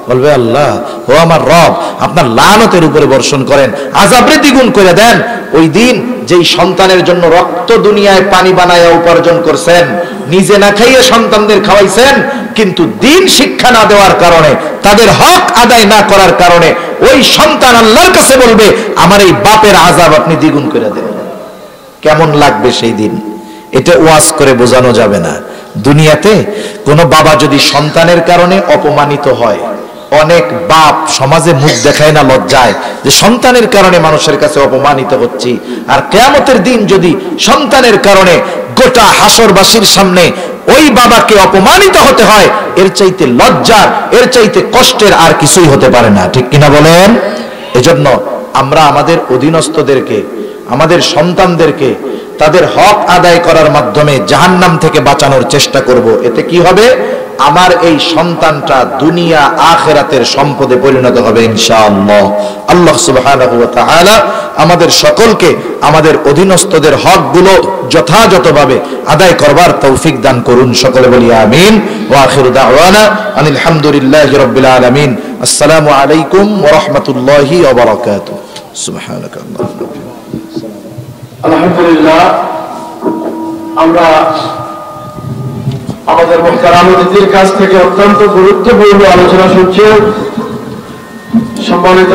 Speaker 1: বলবে, আল্লাহ, ও আমার রব, আপনার লানতের উপরে বর্ষণ করেন, আযাবরে দ্বিগুণ করে দেন। ওই দিন যেই সন্তানের জন্য রক্ত দুনিয়ায় পানি বানায়া উপার্জন করছেন, নিজে না খাইয়ে সন্তানদের খাওয়াইছেন, কিন্তু দিন শিক্ষা না দেওয়ার কারণে, তাদের হক আদায় না করার কারণে ওই সন্তান আল্লাহর কাছে বলবে, আমার এই বাপের আযাব আপনি দ্বিগুণ করে দেন। কেমন লাগবে সেই দিন? এটা ওয়াজ করে বোঝানো যাবে না। দুনিয়াতে কোনো বাবা যদি সন্তানের কারণে অপমানিত হয়, অনেক বাপ সমাজে মুখ দেখায় না লজ্জায় যে সন্তানের কারণে মানুষের কাছে অপমানিত হচ্ছি, আর কিয়ামতের দিন যদি সন্তানের কারণে গোটা হাসরবাসীর সামনে ওই বাবাকে অপমানিত হতে হয়, এর চাইতে লজ্জার, এর চাইতে কষ্টের আর কিছুই হতে পারে না। ঠিক কিনা বলেন? এজন্য আমরা আমাদের অধীনস্থদেরকে, আমাদের সন্তানদেরকে তাদের হক আদায় করার মাধ্যমে জাহান্নাম থেকে বাঁচানোর চেষ্টা করব। এতে কি হবে? আমার এই সন্তানটা দুনিয়া আখিরাতের সম্পদে পরিণত হবে ইনশাআল্লাহ। আল্লাহ সুবহানাহু ওয়া তাআলা আমাদের সকলকে আমাদের অধীনস্থদের হকগুলো যথাযথভাবে আদায় করবার তৌফিক দান করুন। সকলে বলি আমিন। ওয়া আখিরু দাওয়ানা আনিল হামদুলিল্লাহি রাব্বিল আলামিন। আসসালামু আলাইকুম ওয়া রাহমাতুল্লাহি ওয়া বারাকাতুহু। সুবহানাকাল্লাহুম্মা।
Speaker 2: আলহামদুলিল্লাহ, আমরা আমাদের মুহতারাম অতিথির কাছ থেকে অত্যন্ত গুরুত্বপূর্ণ আলোচনা শুনছি। সম্মানিত